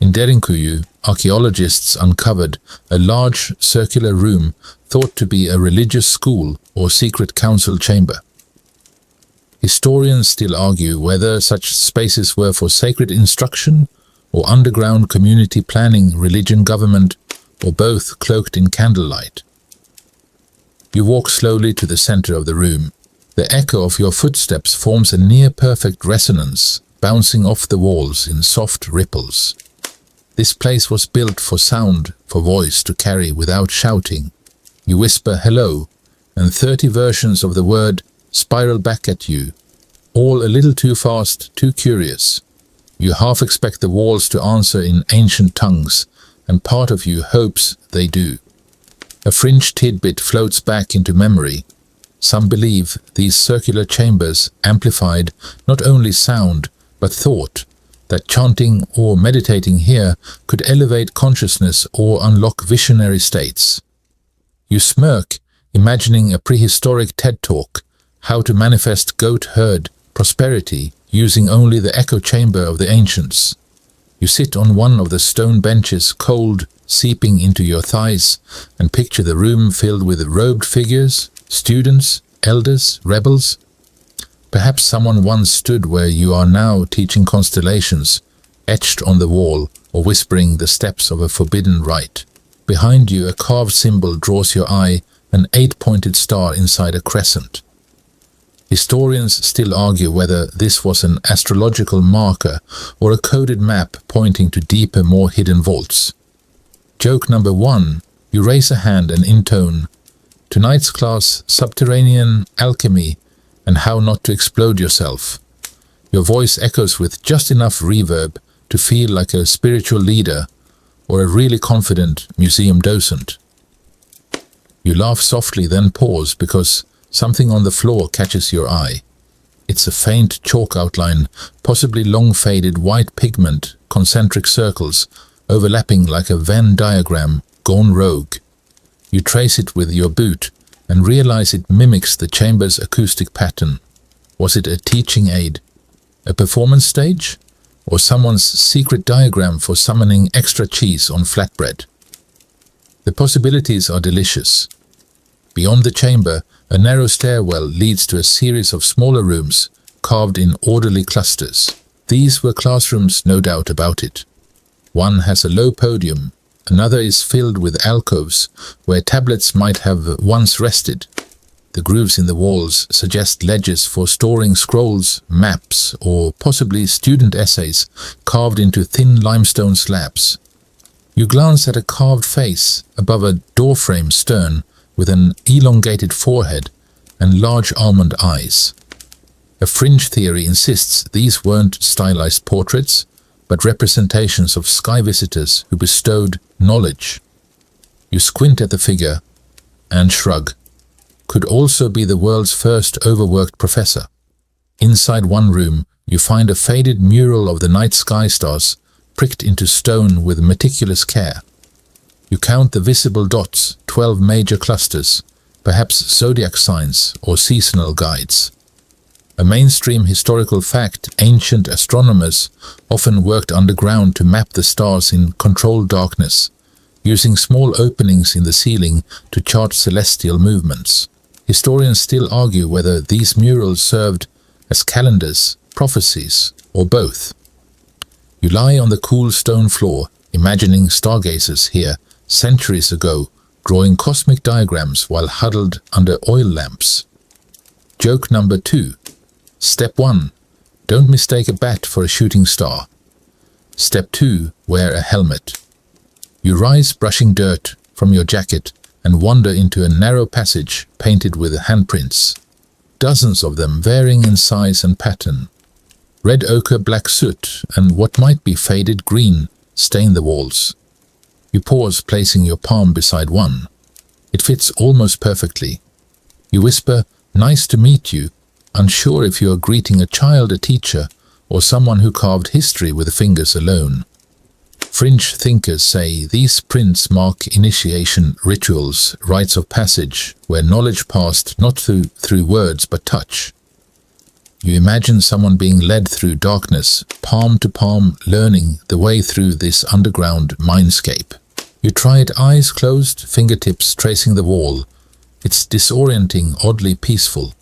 In Derinkuyu, archaeologists uncovered a large circular room thought to be a religious school or secret council chamber. Historians still argue whether such spaces were for sacred instruction or underground community planning, religion, government, or both cloaked in candlelight. You walk slowly to the center of the room. The echo of your footsteps forms a near-perfect resonance, bouncing off the walls in soft ripples. This place was built for sound, for voice to carry without shouting. You whisper hello, and 30 versions of the word spiral back at you, all a little too fast, too curious. You half expect the walls to answer in ancient tongues, and part of you hopes they do. A fringe tidbit floats back into memory. Some believe these circular chambers amplified not only sound, but thought, that chanting or meditating here could elevate consciousness or unlock visionary states. You smirk, imagining a prehistoric TED Talk, how to manifest goat herd prosperity using only the echo chamber of the ancients. You sit on one of the stone benches, cold seeping into your thighs, and picture the room filled with robed figures, students, elders, rebels. Perhaps someone once stood where you are now teaching constellations, etched on the wall or whispering the steps of a forbidden rite. Behind you, a carved symbol draws your eye, an 8-pointed star inside a crescent. Historians still argue whether this was an astrological marker or a coded map pointing to deeper, more hidden vaults. Joke number 1. You raise a hand and intone. Tonight's class, Subterranean Alchemy and How Not to Explode Yourself. Your voice echoes with just enough reverb to feel like a spiritual leader, or a really confident museum docent. You laugh softly, then pause because something on the floor catches your eye. It's a faint chalk outline, possibly long-faded white pigment, concentric circles, overlapping like a Venn diagram gone rogue. You trace it with your boot and realize it mimics the chamber's acoustic pattern. Was it a teaching aid, a performance stage, or someone's secret diagram for summoning extra cheese on flatbread? The possibilities are delicious. Beyond the chamber, a narrow stairwell leads to a series of smaller rooms carved in orderly clusters. These were classrooms, no doubt about it. One has a low podium, another is filled with alcoves where tablets might have once rested. The grooves in the walls suggest ledges for storing scrolls, maps, or possibly student essays carved into thin limestone slabs. You glance at a carved face above a doorframe stern with an elongated forehead and large almond eyes. A fringe theory insists these weren't stylized portraits, but representations of sky visitors who bestowed knowledge. You squint at the figure and shrug. Could also be the world's first overworked professor. Inside one room, you find a faded mural of the night sky stars pricked into stone with meticulous care. You count the visible dots, 12 major clusters, perhaps zodiac signs or seasonal guides. A mainstream historical fact, ancient astronomers often worked underground to map the stars in controlled darkness, using small openings in the ceiling to chart celestial movements. Historians still argue whether these murals served as calendars, prophecies, or both. You lie on the cool stone floor, imagining stargazers here centuries ago, drawing cosmic diagrams while huddled under oil lamps. Joke number 2. Step 1. Don't mistake a bat for a shooting star. Step 2. Wear a helmet. You rise, brushing dirt from your jacket, and wander into a narrow passage painted with handprints. Dozens of them, varying in size and pattern. Red ochre, black soot, and what might be faded green stain the walls. You pause, placing your palm beside one. It fits almost perfectly. You whisper, "Nice to meet you," unsure if you are greeting a child, a teacher, or someone who carved history with fingers alone. Fringe thinkers say these prints mark initiation rituals, rites of passage, where knowledge passed not through words but touch. You imagine someone being led through darkness, palm to palm, learning the way through this underground mindscape. You try it, eyes closed, fingertips tracing the wall. It's disorienting, oddly peaceful.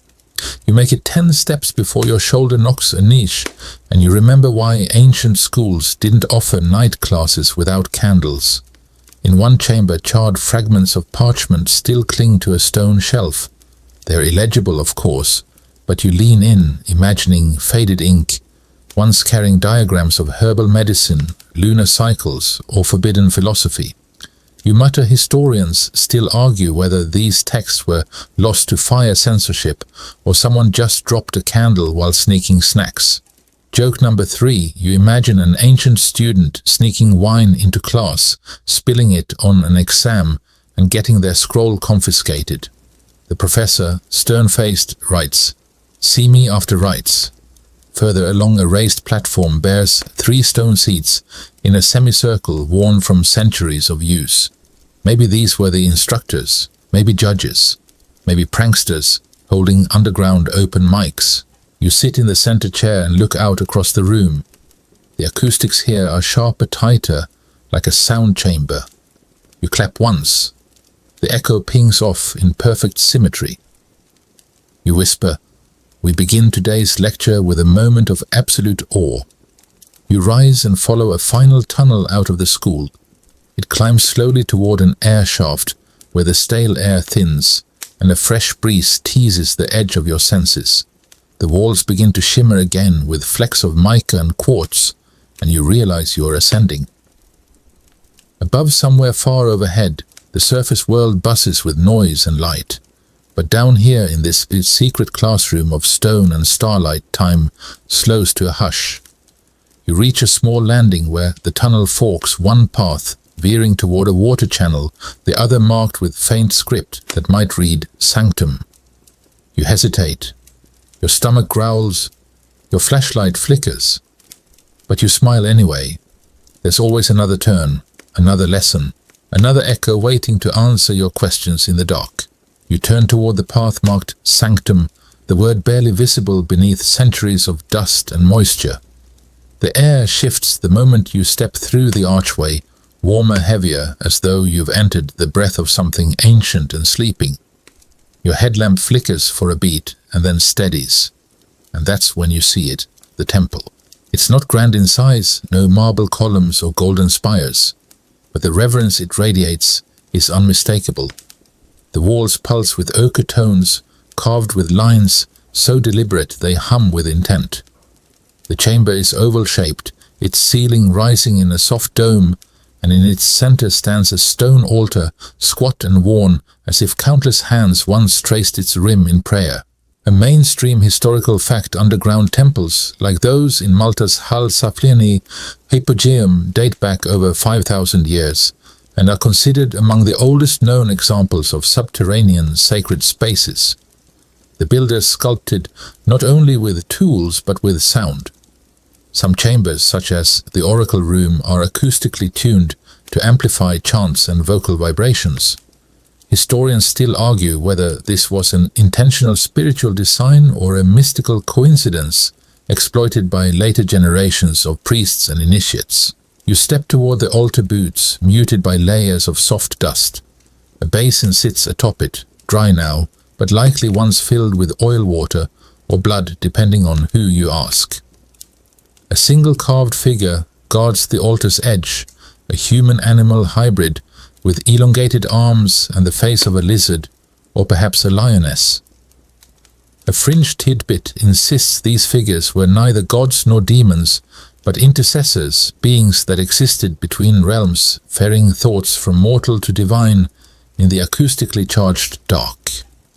You make it 10 steps before your shoulder knocks a niche, and you remember why ancient schools didn't offer night classes without candles. In one chamber, charred fragments of parchment still cling to a stone shelf. They're illegible, of course, but you lean in, imagining faded ink, once carrying diagrams of herbal medicine, lunar cycles, or forbidden philosophy. You mutter historians still argue whether these texts were lost to fire censorship or someone just dropped a candle while sneaking snacks. Joke number 3, you imagine an ancient student sneaking wine into class, spilling it on an exam and getting their scroll confiscated. The professor, stern-faced, writes, "See me after rites." Further along, a raised platform bears 3 stone seats in a semicircle worn from centuries of use. Maybe these were the instructors, maybe judges, maybe pranksters holding underground open mics. You sit in the center chair and look out across the room. The acoustics here are sharper, tighter, like a sound chamber. You clap once. The echo pings off in perfect symmetry. You whisper, "We begin today's lecture with a moment of absolute awe." You rise and follow a final tunnel out of the school. It climbs slowly toward an air shaft where the stale air thins and a fresh breeze teases the edge of your senses. The walls begin to shimmer again with flecks of mica and quartz, and you realize you are ascending. Above, somewhere far overhead, the surface world buzzes with noise and light. But down here in this secret classroom of stone and starlight, time slows to a hush. You reach a small landing where the tunnel forks, one path veering toward a water channel, the other marked with faint script that might read Sanctum. You hesitate. Your stomach growls. Your flashlight flickers. But you smile anyway. There's always another turn, another lesson, another echo waiting to answer your questions in the dark. You turn toward the path marked Sanctum, the word barely visible beneath centuries of dust and moisture. The air shifts the moment you step through the archway, warmer, heavier, as though you've entered the breath of something ancient and sleeping. Your headlamp flickers for a beat and then steadies. And that's when you see it, the temple. It's not grand in size, no marble columns or golden spires, but the reverence it radiates is unmistakable. The walls pulse with ochre tones, carved with lines so deliberate they hum with intent. The chamber is oval-shaped, its ceiling rising in a soft dome, and in its center stands a stone altar, squat and worn, as if countless hands once traced its rim in prayer. A mainstream historical fact, underground temples, like those in Malta's Hal Saflieni hypogeum, date back over 5,000 years, and are considered among the oldest known examples of subterranean sacred spaces. The builders sculpted not only with tools but with sound. Some chambers, such as the Oracle Room, are acoustically tuned to amplify chants and vocal vibrations. Historians still argue whether this was an intentional spiritual design or a mystical coincidence exploited by later generations of priests and initiates. You step toward the altar boots, muted by layers of soft dust. A basin sits atop it, dry now, but likely once filled with oil water or blood, depending on who you ask. A single carved figure guards the altar's edge, a human-animal hybrid with elongated arms and the face of a lizard, or perhaps a lioness. A fringe tidbit insists these figures were neither gods nor demons, but intercessors, beings that existed between realms, ferrying thoughts from mortal to divine in the acoustically charged dark.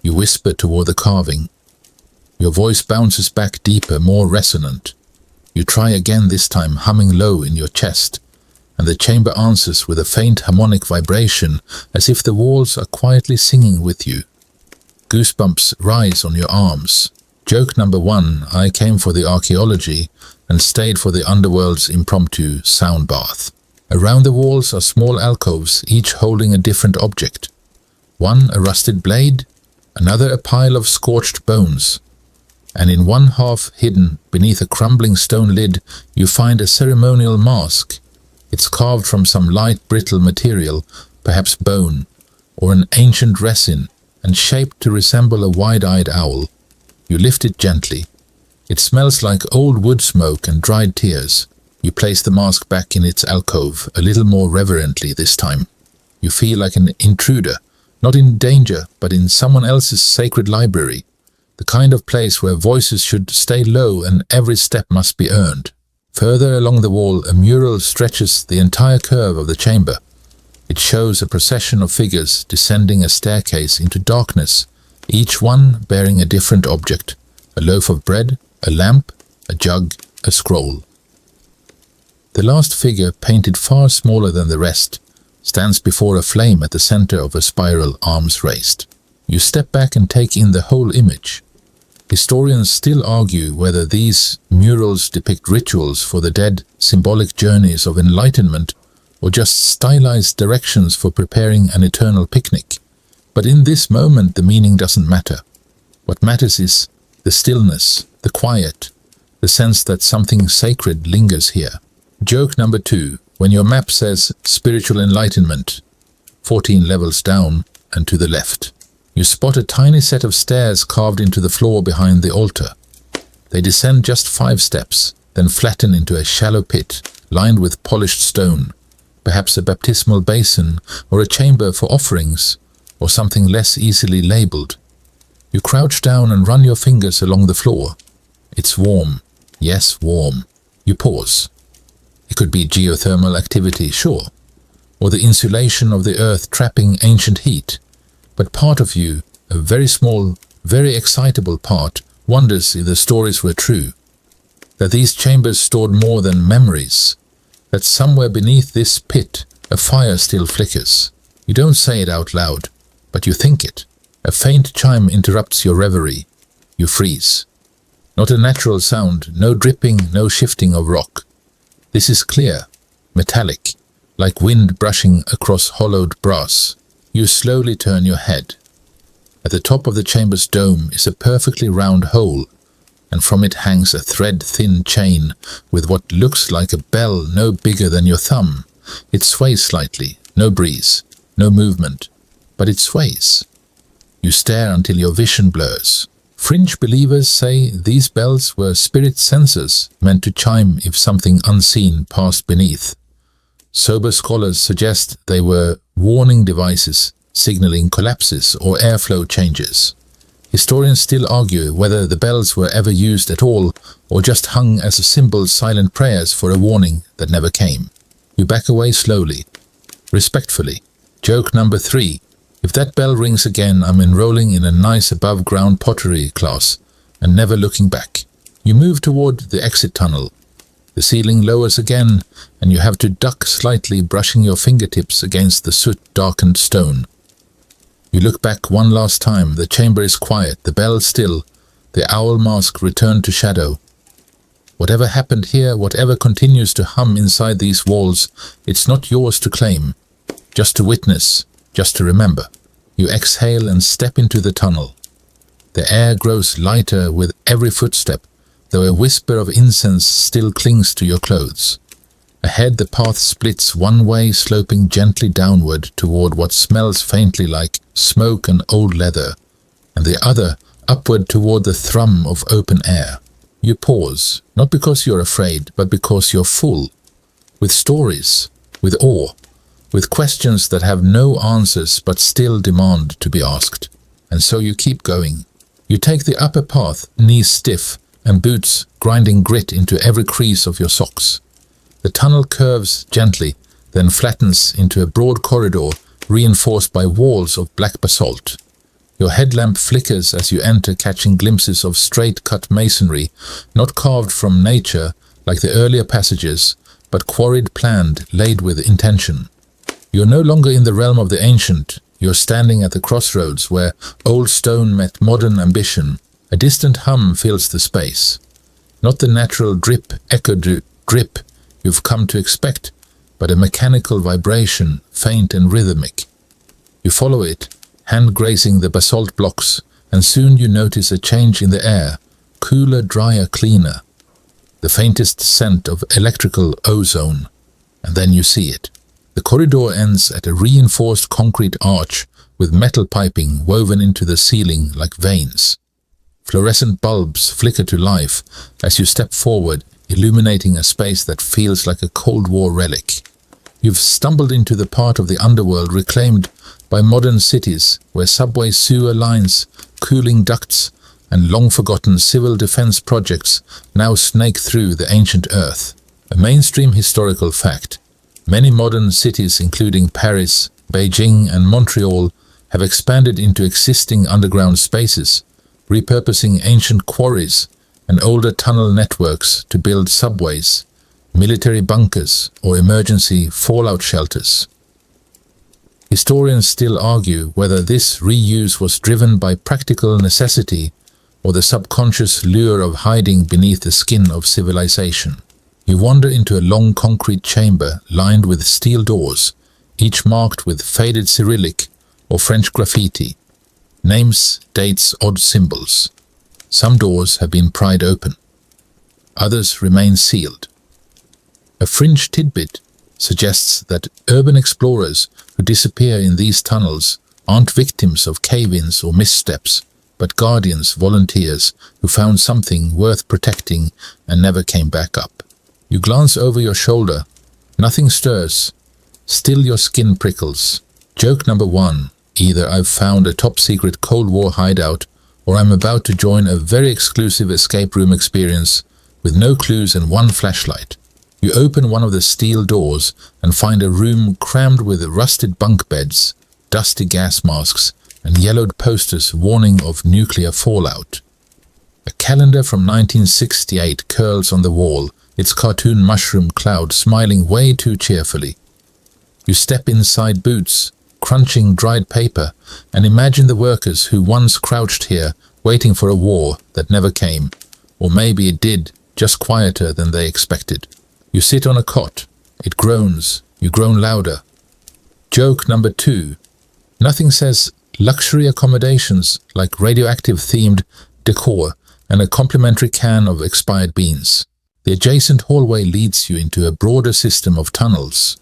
You whisper toward the carving. Your voice bounces back deeper, more resonant. You try again, this time humming low in your chest, and the chamber answers with a faint harmonic vibration, as if the walls are quietly singing with you. Goosebumps rise on your arms. Joke number 1, I came for the archaeology and stayed for the Underworld's impromptu sound bath. Around the walls are small alcoves, each holding a different object. One a rusted blade, another a pile of scorched bones, and in one half hidden beneath a crumbling stone lid you find a ceremonial mask. It's carved from some light brittle material, perhaps bone, or an ancient resin, and shaped to resemble a wide-eyed owl. You lift it gently. It smells like old wood smoke and dried tears. You place the mask back in its alcove, a little more reverently this time. You feel like an intruder, not in danger, but in someone else's sacred library, the kind of place where voices should stay low and every step must be earned. Further along the wall, a mural stretches the entire curve of the chamber. It shows a procession of figures descending a staircase into darkness, each one bearing a different object: a loaf of bread, a lamp, a jug, a scroll. The last figure, painted far smaller than the rest, stands before a flame at the center of a spiral, arms raised. You step back and take in the whole image. Historians still argue whether these murals depict rituals for the dead, symbolic journeys of enlightenment, or just stylized directions for preparing an eternal picnic. But in this moment the meaning doesn't matter. What matters is the stillness, the quiet, the sense that something sacred lingers here. Joke number 2. When your map says spiritual enlightenment, 14 levels down and to the left, you spot a tiny set of stairs carved into the floor behind the altar. They descend just 5 steps, then flatten into a shallow pit lined with polished stone, perhaps a baptismal basin or a chamber for offerings, or something less easily labeled. You crouch down and run your fingers along the floor. It's warm. Yes, warm. You pause. It could be geothermal activity, sure, or the insulation of the earth trapping ancient heat. But part of you, a very small, very excitable part, wonders if the stories were true, that these chambers stored more than memories, that somewhere beneath this pit A fire still flickers. You don't say it out loud, but you think it. A faint chime interrupts your reverie. You freeze. Not a natural sound, no dripping, no shifting of rock. This is clear, metallic, like wind brushing across hollowed brass. You slowly turn your head. At the top of the chamber's dome is a perfectly round hole, and from it hangs a thread-thin chain with what looks like a bell no bigger than your thumb. It sways slightly, no breeze, no movement, but it sways. You stare until your vision blurs. Fringe believers say these bells were spirit sensors meant to chime if something unseen passed beneath. Sober scholars suggest they were warning devices signaling collapses or airflow changes. Historians still argue whether the bells were ever used at all or just hung as symbols, silent prayers for a warning that never came. You back away slowly, respectfully. Joke number 3. If that bell rings again, I'm enrolling in a nice above-ground pottery class and never looking back. You move toward the exit tunnel. The ceiling lowers again, and you have to duck slightly, brushing your fingertips against the soot-darkened stone. You look back one last time. The chamber is quiet, the bell still, the owl mask returned to shadow. Whatever happened here, whatever continues to hum inside these walls, it's not yours to claim, just to witness, just to remember. You exhale and step into the tunnel. The air grows lighter with every footstep, though a whisper of incense still clings to your clothes. Ahead the path splits, one way sloping gently downward toward what smells faintly like smoke and old leather, and the other upward toward the thrum of open air. You pause, not because you're afraid, but because you're full, with stories, with awe, with questions that have no answers but still demand to be asked. And so you keep going. You take the upper path, knees stiff, and boots grinding grit into every crease of your socks. The tunnel curves gently, then flattens into a broad corridor reinforced by walls of black basalt. Your headlamp flickers as you enter, catching glimpses of straight-cut masonry, not carved from nature like the earlier passages, but quarried, planned, laid with intention. You're no longer in the realm of the ancient. You're standing at the crossroads where old stone met modern ambition. A distant hum fills the space. Not the natural drip, echoed drip you've come to expect, but a mechanical vibration, faint and rhythmic. You follow it, hand grazing the basalt blocks, and soon you notice a change in the air, cooler, drier, cleaner. The faintest scent of electrical ozone, and then you see it. The corridor ends at a reinforced concrete arch with metal piping woven into the ceiling like veins. Fluorescent bulbs flicker to life as you step forward, illuminating a space that feels like a Cold War relic. You've stumbled into the part of the underworld reclaimed by modern cities where subway sewer lines, cooling ducts, and long-forgotten civil defense projects now snake through the ancient earth. A mainstream historical fact. Many modern cities, including Paris, Beijing, and Montreal, have expanded into existing underground spaces, repurposing ancient quarries and older tunnel networks to build subways, military bunkers, or emergency fallout shelters. Historians still argue whether this reuse was driven by practical necessity or the subconscious lure of hiding beneath the skin of civilization. You wander into a long concrete chamber lined with steel doors, each marked with faded Cyrillic or French graffiti. Names, dates, odd symbols. Some doors have been pried open. Others remain sealed. A fringe tidbit suggests that urban explorers who disappear in these tunnels aren't victims of cave-ins or missteps, but guardians, volunteers who found something worth protecting and never came back up. You glance over your shoulder. Nothing stirs. Still your skin prickles. Joke number 1. Either I've found a top-secret Cold War hideout, or I'm about to join a very exclusive escape room experience with no clues and one flashlight. You open one of the steel doors and find a room crammed with rusted bunk beds, dusty gas masks, and yellowed posters warning of nuclear fallout. A calendar from 1968 curls on the wall, its cartoon mushroom cloud smiling way too cheerfully. You step inside boots, crunching dried paper, and imagine the workers who once crouched here waiting for a war that never came. Or maybe it did, just quieter than they expected. You sit on a cot. It groans. You groan louder. Joke number 2. Nothing says luxury accommodations like radioactive-themed decor and a complimentary can of expired beans. The adjacent hallway leads you into a broader system of tunnels.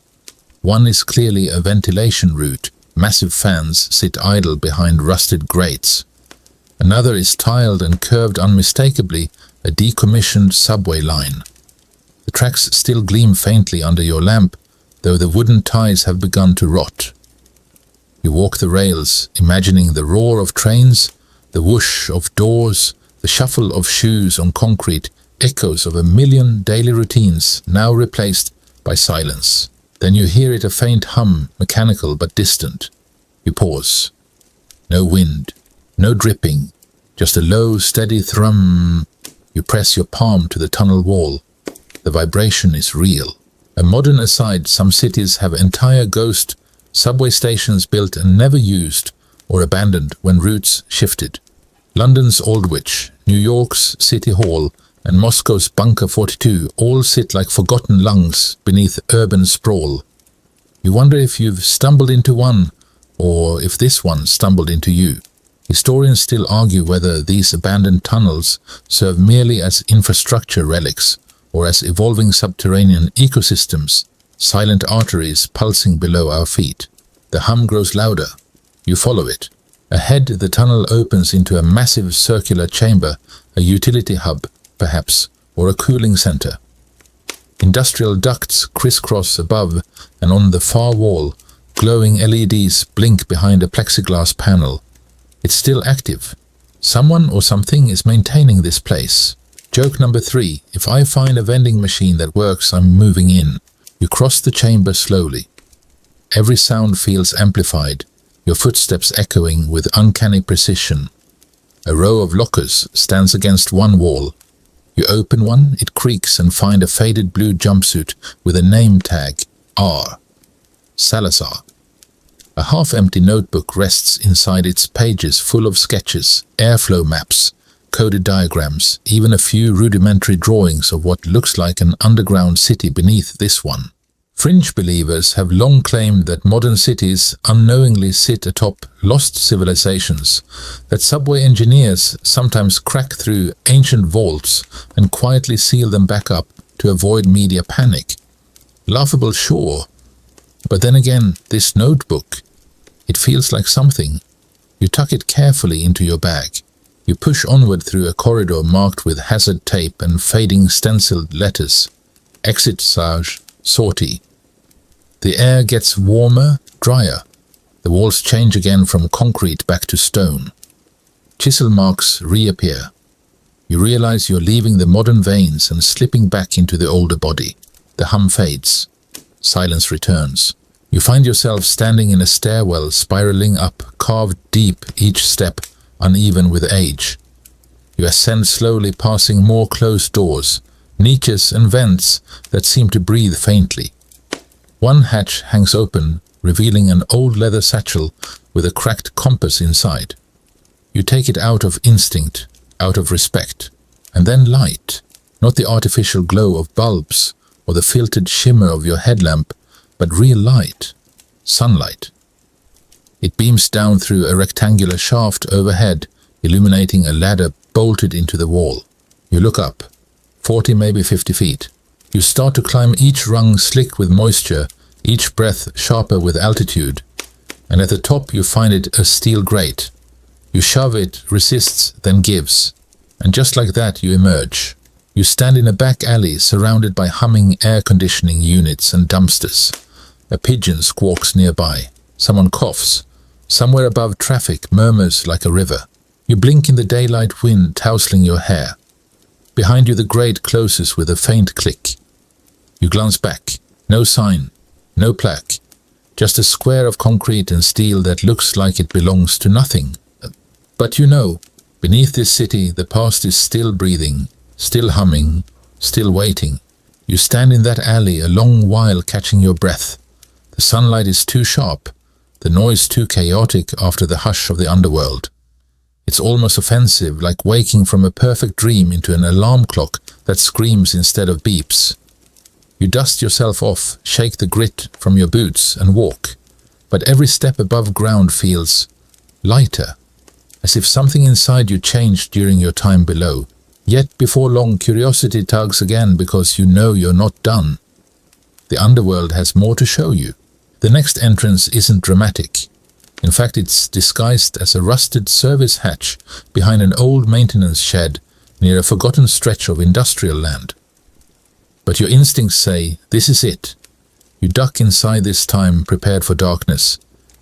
One is clearly a ventilation route. Massive fans sit idle behind rusted grates. Another is tiled and curved unmistakably, a decommissioned subway line. The tracks still gleam faintly under your lamp, though the wooden ties have begun to rot. You walk the rails, imagining the roar of trains, the whoosh of doors, the shuffle of shoes on concrete, echoes of a million daily routines now replaced by silence. Then you hear it, a faint hum, mechanical but distant. You pause. No wind, no dripping, just a low, steady thrum. You press your palm to the tunnel wall. The vibration is real. A modern aside, some cities have entire ghost subway stations built and never used or abandoned when routes shifted. London's Aldwych, New York's City Hall, and Moscow's Bunker 42 all sit like forgotten lungs beneath urban sprawl. You wonder if you've stumbled into one, or if this one stumbled into you. Historians still argue whether these abandoned tunnels serve merely as infrastructure relics or as evolving subterranean ecosystems, silent arteries pulsing below our feet. The hum grows louder. You follow it. Ahead, the tunnel opens into a massive circular chamber, a utility hub, perhaps, or a cooling center. Industrial ducts crisscross above, and on the far wall, glowing LEDs blink behind a plexiglass panel. It's still active. Someone or something is maintaining this place. Joke number 3. If I find a vending machine that works, I'm moving in. You cross the chamber slowly. Every sound feels amplified, your footsteps echoing with uncanny precision. A row of lockers stands against one wall. You open one, it creaks, and find a faded blue jumpsuit with a name tag, R. Salazar. A half-empty notebook rests inside its pages full of sketches, airflow maps, coded diagrams, even a few rudimentary drawings of what looks like an underground city beneath this one. Fringe believers have long claimed that modern cities unknowingly sit atop lost civilizations, that subway engineers sometimes crack through ancient vaults and quietly seal them back up to avoid media panic. Laughable, sure, but then again, this notebook, it feels like something. You tuck it carefully into your bag. You push onward through a corridor marked with hazard tape and fading stenciled letters. Exit Sage, sortie. The air gets warmer, drier. The walls change again from concrete back to stone. Chisel marks reappear. You realize you're leaving the modern veins and slipping back into the older body. The hum fades. Silence returns. You find yourself standing in a stairwell spiraling up, carved deep each step, uneven with age. You ascend slowly, passing more closed doors, niches and vents that seem to breathe faintly. One hatch hangs open, revealing an old leather satchel with a cracked compass inside. You take it out of instinct, out of respect, and then light, not the artificial glow of bulbs or the filtered shimmer of your headlamp, but real light, sunlight. It beams down through a rectangular shaft overhead, illuminating a ladder bolted into the wall. You look up, 40, maybe 50 feet. You start to climb each rung slick with moisture, each breath sharper with altitude, and at the top you find it a steel grate. You shove it, resists, then gives, and just like that you emerge. You stand in a back alley surrounded by humming air conditioning units and dumpsters. A pigeon squawks nearby. Someone coughs. Somewhere above traffic murmurs like a river. You blink in the daylight wind tousling your hair. Behind you the grate closes with a faint click. You glance back. No sign. No plaque. Just a square of concrete and steel that looks like it belongs to nothing. But you know, beneath this city the past is still breathing, still humming, still waiting. You stand in that alley a long while catching your breath. The sunlight is too sharp, the noise too chaotic after the hush of the underworld. It's almost offensive, like waking from a perfect dream into an alarm clock that screams instead of beeps. You dust yourself off, shake the grit from your boots and walk, but every step above ground feels lighter, as if something inside you changed during your time below. Yet before long, curiosity tugs again because you know you're not done. The underworld has more to show you. The next entrance isn't dramatic. In fact, it's disguised as a rusted service hatch behind an old maintenance shed near a forgotten stretch of industrial land. But your instincts say, this is it. You duck inside this time, prepared for darkness.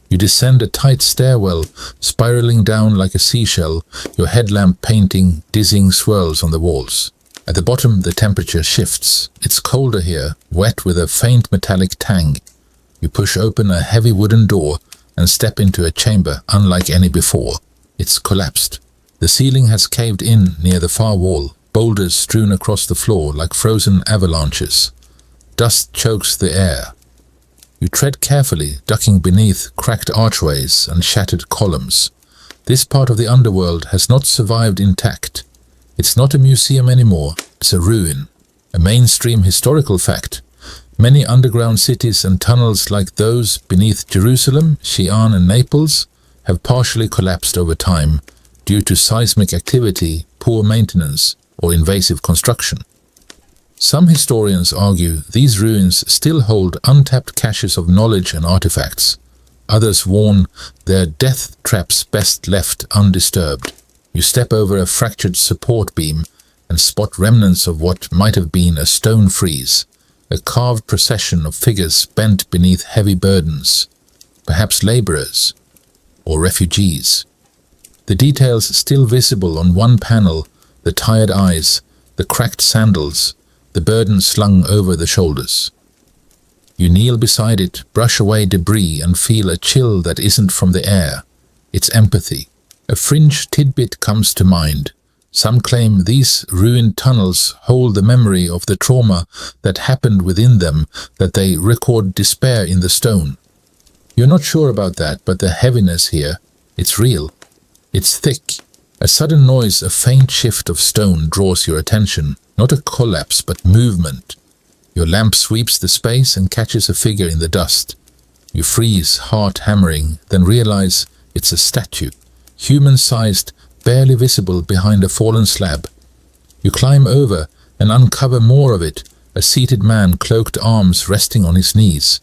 You descend a tight stairwell, spiraling down like a seashell, your headlamp painting dizzying swirls on the walls. At the bottom, the temperature shifts. It's colder here, wet with a faint metallic tang. You push open a heavy wooden door and step into a chamber unlike any before. It's collapsed. The ceiling has caved in near the far wall, boulders strewn across the floor like frozen avalanches. Dust chokes the air. You tread carefully, ducking beneath cracked archways and shattered columns. This part of the underworld has not survived intact. It's not a museum anymore, it's a ruin. A mainstream historical fact. Many underground cities and tunnels like those beneath Jerusalem, Xi'an and Naples have partially collapsed over time due to seismic activity, poor maintenance, or invasive construction. Some historians argue these ruins still hold untapped caches of knowledge and artifacts. Others warn their death traps best left undisturbed. You step over a fractured support beam and spot remnants of what might have been a stone frieze, a carved procession of figures bent beneath heavy burdens, perhaps laborers or refugees. The details still visible on one panel, the tired eyes, the cracked sandals, the burden slung over the shoulders. You kneel beside it, brush away debris and feel a chill that isn't from the air. It's empathy. A fringe tidbit comes to mind. Some claim these ruined tunnels hold the memory of the trauma that happened within them, that they record despair in the stone. You're not sure about that, but the heaviness here, it's real. It's thick. A sudden noise, a faint shift of stone draws your attention. Not a collapse, but movement. Your lamp sweeps the space and catches a figure in the dust. You freeze, heart hammering, then realize it's a statue, human-sized, barely visible behind a fallen slab. You climb over and uncover more of it, a seated man, cloaked arms resting on his knees.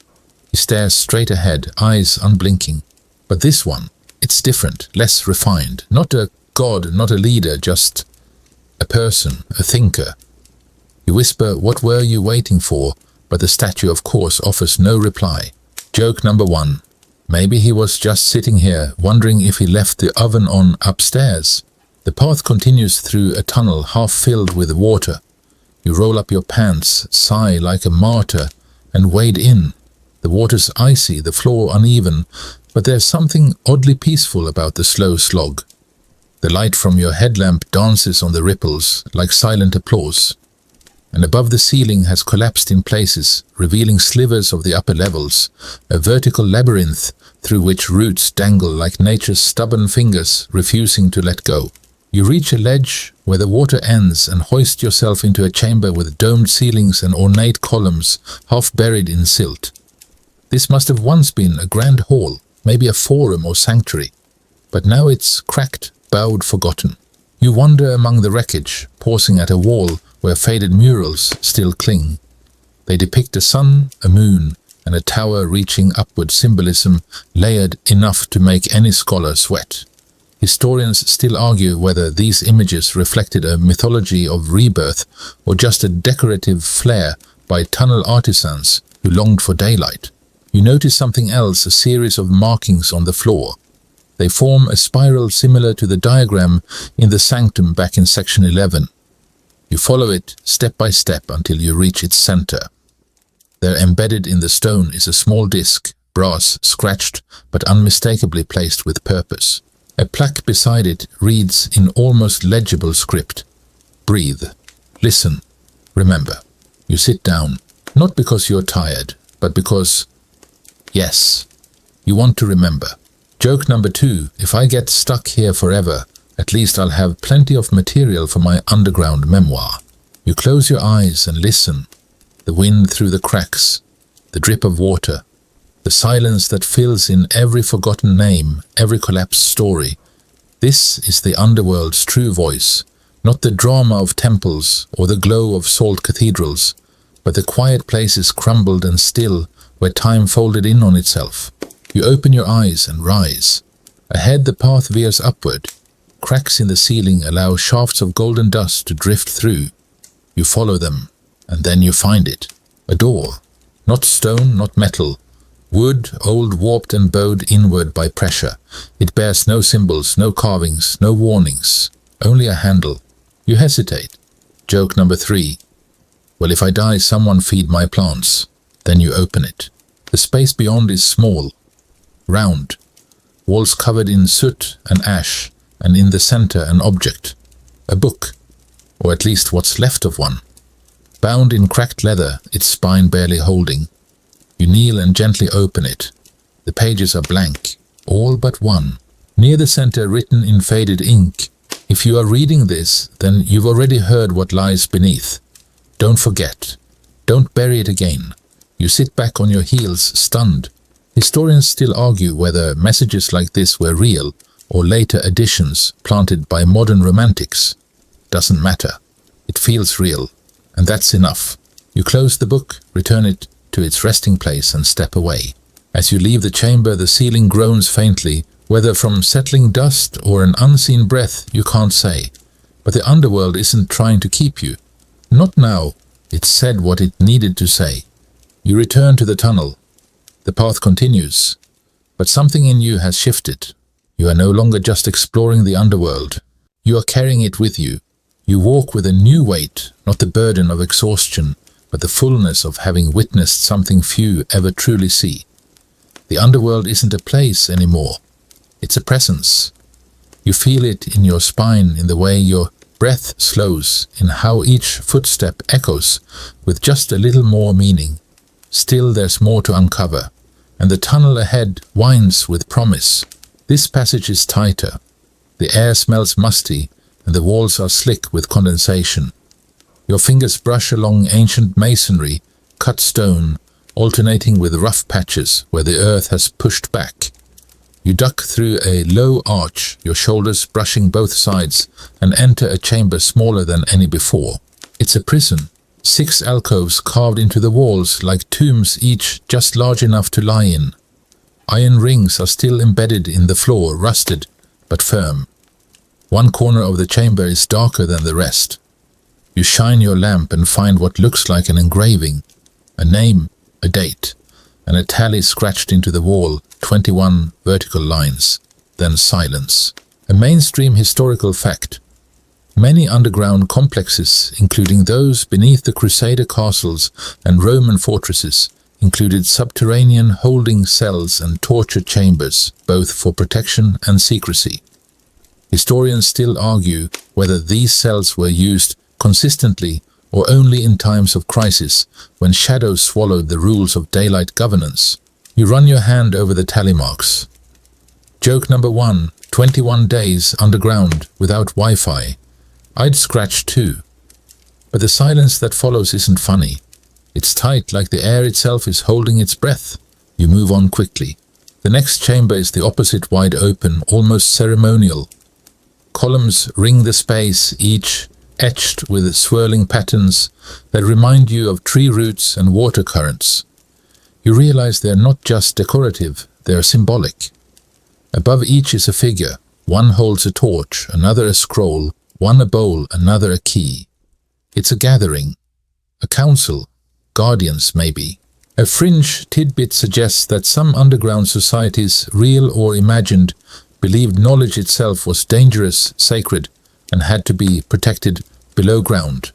He stares straight ahead, eyes unblinking. But this one, it's different, less refined. Not a god, not a leader, just a person, a thinker. You whisper, "What were you waiting for?" But the statue, of course, offers no reply. Joke number 1. Maybe he was just sitting here, wondering if he left the oven on upstairs. The path continues through a tunnel half filled with water. You roll up your pants, sigh like a martyr, and wade in. The water's icy, the floor uneven, but there's something oddly peaceful about the slow slog. The light from your headlamp dances on the ripples like silent applause. And above the ceiling has collapsed in places, revealing slivers of the upper levels, a vertical labyrinth through which roots dangle like nature's stubborn fingers refusing to let go. You reach a ledge where the water ends and hoist yourself into a chamber with domed ceilings and ornate columns half buried in silt. This must have once been a grand hall, maybe a forum or sanctuary, but now it's cracked, bowed, forgotten. You wander among the wreckage, pausing at a wall where faded murals still cling. They depict a sun, a moon, and a tower reaching upward, symbolism layered enough to make any scholar sweat. Historians still argue whether these images reflected a mythology of rebirth or just a decorative flair by tunnel artisans who longed for daylight. You notice something else, a series of markings on the floor. They form a spiral similar to the diagram in the sanctum back in section 11. You follow it step by step until you reach its center. There, embedded in the stone, is a small disc, brass, scratched, but unmistakably placed with purpose. A plaque beside it reads in almost legible script, "Breathe. Listen. Remember." You sit down, not because you're tired, but because Yes, you want to remember. Joke number 2, if I get stuck here forever, at least I'll have plenty of material for my underground memoir. You close your eyes and listen. The wind through the cracks, the drip of water, the silence that fills in every forgotten name, every collapsed story. This is the underworld's true voice, not the drama of temples or the glow of salt cathedrals, but the quiet places crumbled and still where time folded in on itself. You open your eyes and rise. Ahead the path veers upward. Cracks in the ceiling allow shafts of golden dust to drift through. You follow them, and then you find it. A door. Not stone, not metal. Wood, old, warped and bowed inward by pressure. It bears no symbols, no carvings, no warnings. Only a handle. You hesitate. Joke number 3. Well, if I die, someone feed my plants. Then you open it. The space beyond is small, round. Walls covered in soot and ash, and in the center an object. A book. Or at least what's left of one. Bound in cracked leather, its spine barely holding. You kneel and gently open it. The pages are blank, all but one. Near the center, written in faded ink. If you are reading this, then you've already heard what lies beneath. Don't forget. Don't bury it again. You sit back on your heels, stunned. Historians still argue whether messages like this were real or later additions planted by modern romantics. Doesn't matter. It feels real, and that's enough. You close the book, return it to its resting place and step away. As you leave the chamber, the ceiling groans faintly, whether from settling dust or an unseen breath you can't say. But the underworld isn't trying to keep you. Not now. It said what it needed to say. You return to the tunnel. The path continues, but something in you has shifted. You are no longer just exploring the underworld. You are carrying it with you. You walk with a new weight, not the burden of exhaustion, but the fullness of having witnessed something few ever truly see. The underworld isn't a place anymore. It's a presence. You feel it in your spine, in the way your breath slows, in how each footstep echoes with just a little more meaning. Still there's more to uncover, and the tunnel ahead winds with promise. This passage is tighter. The air smells musty, and the walls are slick with condensation. Your fingers brush along ancient masonry, cut stone, alternating with rough patches where the earth has pushed back. You duck through a low arch, your shoulders brushing both sides, and enter a chamber smaller than any before. It's a prison. 6 alcoves carved into the walls like tombs, each just large enough to lie in. Iron rings are still embedded in the floor, rusted but firm. One corner of the chamber is darker than the rest. You shine your lamp and find what looks like an engraving, a name, a date, and a tally scratched into the wall, 21 vertical lines, then silence. A mainstream historical fact. Many underground complexes, including those beneath the Crusader castles and Roman fortresses, included subterranean holding cells and torture chambers, both for protection and secrecy. Historians still argue whether these cells were used consistently or only in times of crisis, when shadows swallowed the rules of daylight governance. You run your hand over the tally marks. Joke number 1, 21 days underground without Wi-Fi. I'd scratch too. But the silence that follows isn't funny. It's tight, like the air itself is holding its breath. You move on quickly. The next chamber is the opposite, wide open, almost ceremonial. Columns ring the space, each etched with swirling patterns that remind you of tree roots and water currents. You realize they're not just decorative, they're symbolic. Above each is a figure. One holds a torch, another a scroll, one a bowl, another a key. It's a gathering, a council, guardians maybe. A fringe tidbit suggests that some underground societies, real or imagined, believed knowledge itself was dangerous, sacred, and had to be protected below ground.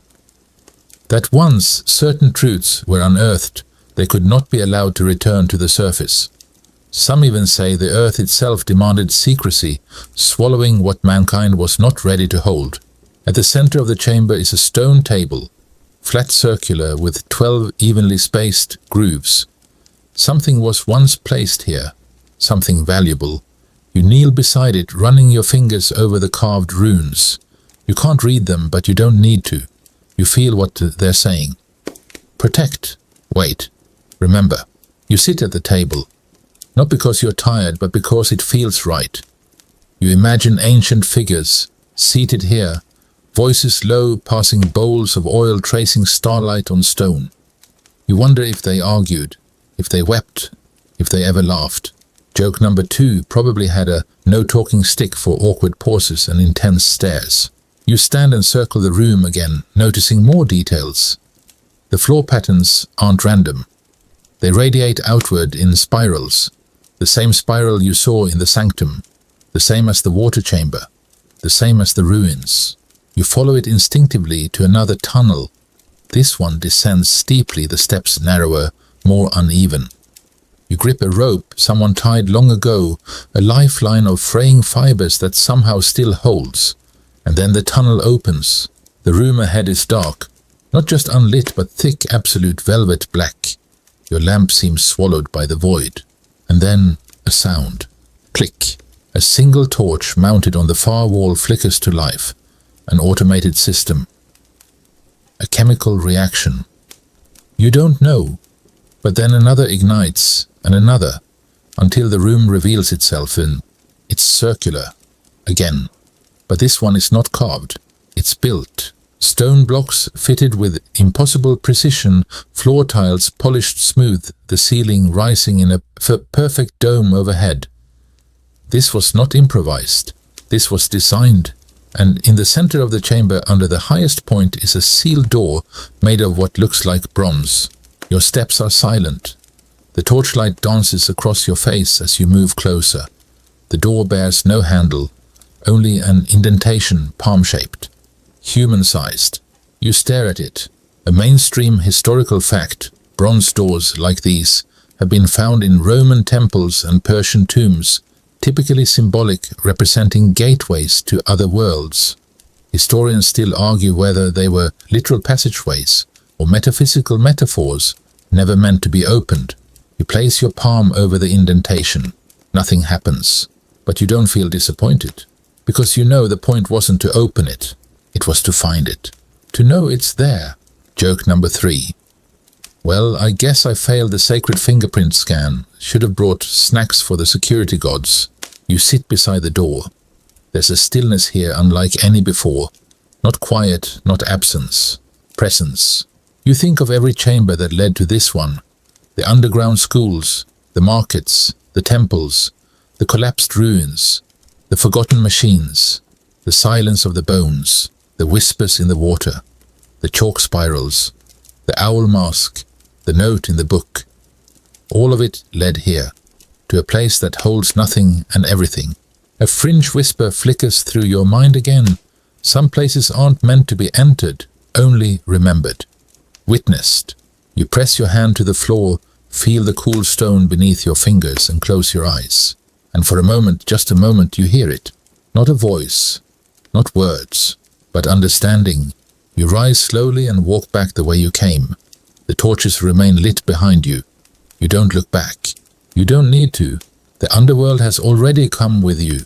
That once certain truths were unearthed, they could not be allowed to return to the surface. Some even say the earth itself demanded secrecy, swallowing what mankind was not ready to hold. At the center of the chamber is a stone table, flat circular with 12 evenly spaced grooves. Something was once placed here, something valuable. You kneel beside it, running your fingers over the carved runes. You can't read them, but you don't need to. You feel what they're saying. Protect. Wait. Remember. You sit at the table, not because you're tired, but because it feels right. You imagine ancient figures, seated here, voices low, passing bowls of oil, tracing starlight on stone. You wonder if they argued, if they wept, if they ever laughed. Joke number 2 probably had a no-talking stick for awkward pauses and intense stares. You stand and circle the room again, noticing more details. The floor patterns aren't random. They radiate outward in spirals, the same spiral you saw in the sanctum, the same as the water chamber, the same as the ruins. You follow it instinctively to another tunnel. This one descends steeply, the steps narrower, more uneven. You grip a rope someone tied long ago, a lifeline of fraying fibers that somehow still holds. And then the tunnel opens. The room ahead is dark, not just unlit, but thick, absolute velvet black. Your lamp seems swallowed by the void. And then a sound. Click. A single torch mounted on the far wall flickers to life. An automated system. A chemical reaction. You don't know, but then another ignites, and another, until the room reveals itself in it's circular, again. But this one is not carved, it's built. Stone blocks fitted with impossible precision, floor tiles polished smooth, the ceiling rising in a perfect dome overhead. This was not improvised, this was designed. And in the center of the chamber, under the highest point, is a sealed door made of what looks like bronze. Your steps are silent. The torchlight dances across your face as you move closer. The door bears no handle, only an indentation, palm-shaped, human-sized. You stare at it. A mainstream historical fact, bronze doors like these have been found in Roman temples and Persian tombs, typically symbolic, representing gateways to other worlds. Historians still argue whether they were literal passageways or metaphysical metaphors, never meant to be opened. You place your palm over the indentation. Nothing happens. But you don't feel disappointed, because you know the point wasn't to open it. It was to find it. To know it's there. Joke number 3. Well, I guess I failed the sacred fingerprint scan. Should have brought snacks for the security gods. You sit beside the door. There's a stillness here unlike any before. Not quiet, not absence. Presence. You think of every chamber that led to this one. The underground schools, the markets, the temples, the collapsed ruins, the forgotten machines, the silence of the bones, the whispers in the water, the chalk spirals, the owl mask, the note in the book. All of it led here, to a place that holds nothing and everything. A fringe whisper flickers through your mind again. Some places aren't meant to be entered, only remembered. Witnessed. You press your hand to the floor, feel the cool stone beneath your fingers and close your eyes. And for a moment, just a moment, you hear it. Not a voice, not words, but understanding. You rise slowly and walk back the way you came. The torches remain lit behind you. You don't look back. You don't need to. The underworld has already come with you.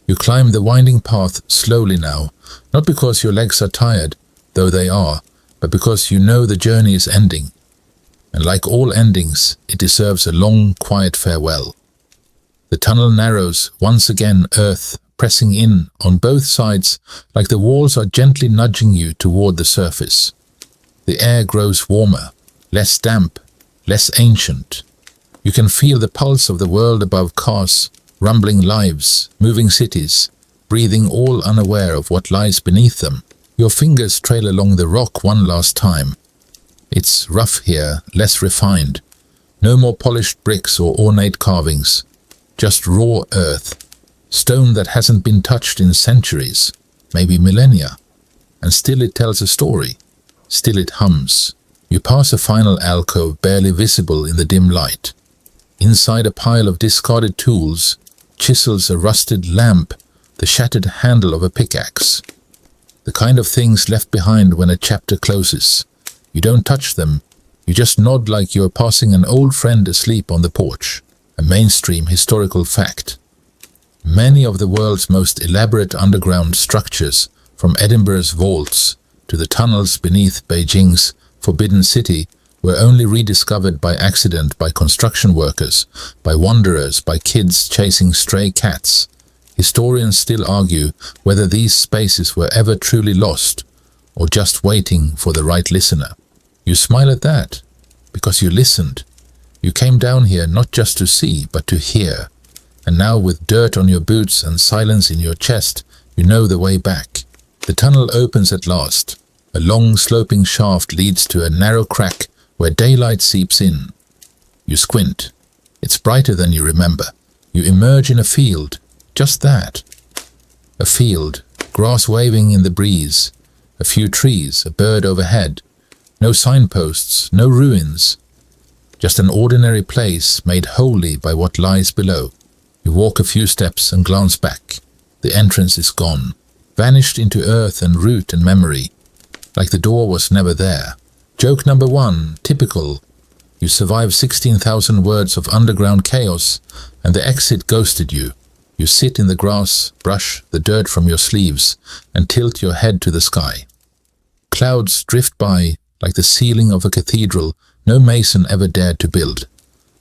You climb the winding path slowly now, not because your legs are tired, though they are, but because you know the journey is ending. And like all endings, it deserves a long, quiet farewell. The tunnel narrows, once again earth pressing in on both sides, like the walls are gently nudging you toward the surface. The air grows warmer, less damp, less ancient. You can feel the pulse of the world above cars, rumbling lives, moving cities, breathing all unaware of what lies beneath them. Your fingers trail along the rock one last time. It's rough here, less refined. No more polished bricks or ornate carvings. Just raw earth. Stone that hasn't been touched in centuries, maybe millennia. And still it tells a story. Still it hums. You pass a final alcove barely visible in the dim light. Inside a pile of discarded tools, chisels a rusted lamp, the shattered handle of a pickaxe. The kind of things left behind when a chapter closes. You don't touch them, You just nod like you're passing an old friend asleep on the porch. A mainstream historical fact. Many of the world's most elaborate underground structures, from Edinburgh's vaults to the tunnels beneath Beijing's Forbidden City, were only rediscovered by accident by construction workers, by wanderers, by kids chasing stray cats. Historians still argue whether these spaces were ever truly lost or just waiting for the right listener. You smile at that because you listened. You came down here not just to see, but to hear. And now, with dirt on your boots and silence in your chest, you know the way back. The tunnel opens at last. A long sloping shaft leads to a narrow crack where daylight seeps in. You squint. It's brighter than you remember. You emerge in a field. Just that. A field, grass waving in the breeze, a few trees, a bird overhead. No signposts, no ruins. Just an ordinary place made holy by what lies below. You walk a few steps and glance back. The entrance is gone, vanished into earth and root and memory, like the door was never there. Joke number 1, typical. You survive 16,000 words of underground chaos, and the exit ghosted you. You sit in the grass, brush the dirt from your sleeves, and tilt your head to the sky. Clouds drift by like the ceiling of a cathedral no mason ever dared to build.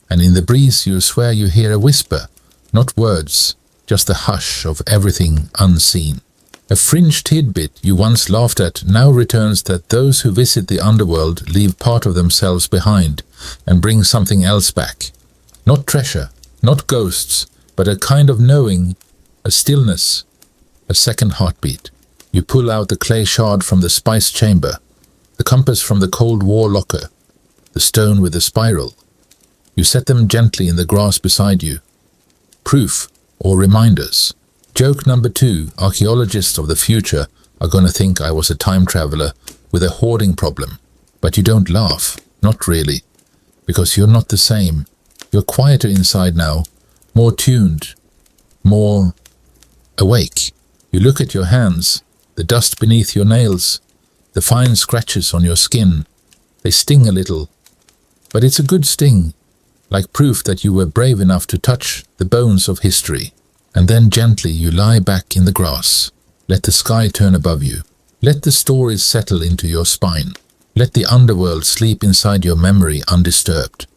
And in the breeze you swear you hear a whisper, not words, just the hush of everything unseen. A fringe tidbit you once laughed at now returns that those who visit the underworld leave part of themselves behind and bring something else back. Not treasure, not ghosts, but a kind of knowing, a stillness, a second heartbeat. You pull out the clay shard from the spice chamber, the compass from the Cold War locker, the stone with the spiral. You set them gently in the grass beside you. Proof or reminders. Joke number 2, archaeologists of the future are going to think I was a time traveler with a hoarding problem. But you don't laugh, not really, because you're not the same. You're quieter inside now, more tuned, more awake. You look at your hands, the dust beneath your nails, the fine scratches on your skin. They sting a little, but it's a good sting, like proof that you were brave enough to touch the bones of history. And then gently you lie back in the grass. Let the sky turn above you. Let the stories settle into your spine. Let the underworld sleep inside your memory undisturbed.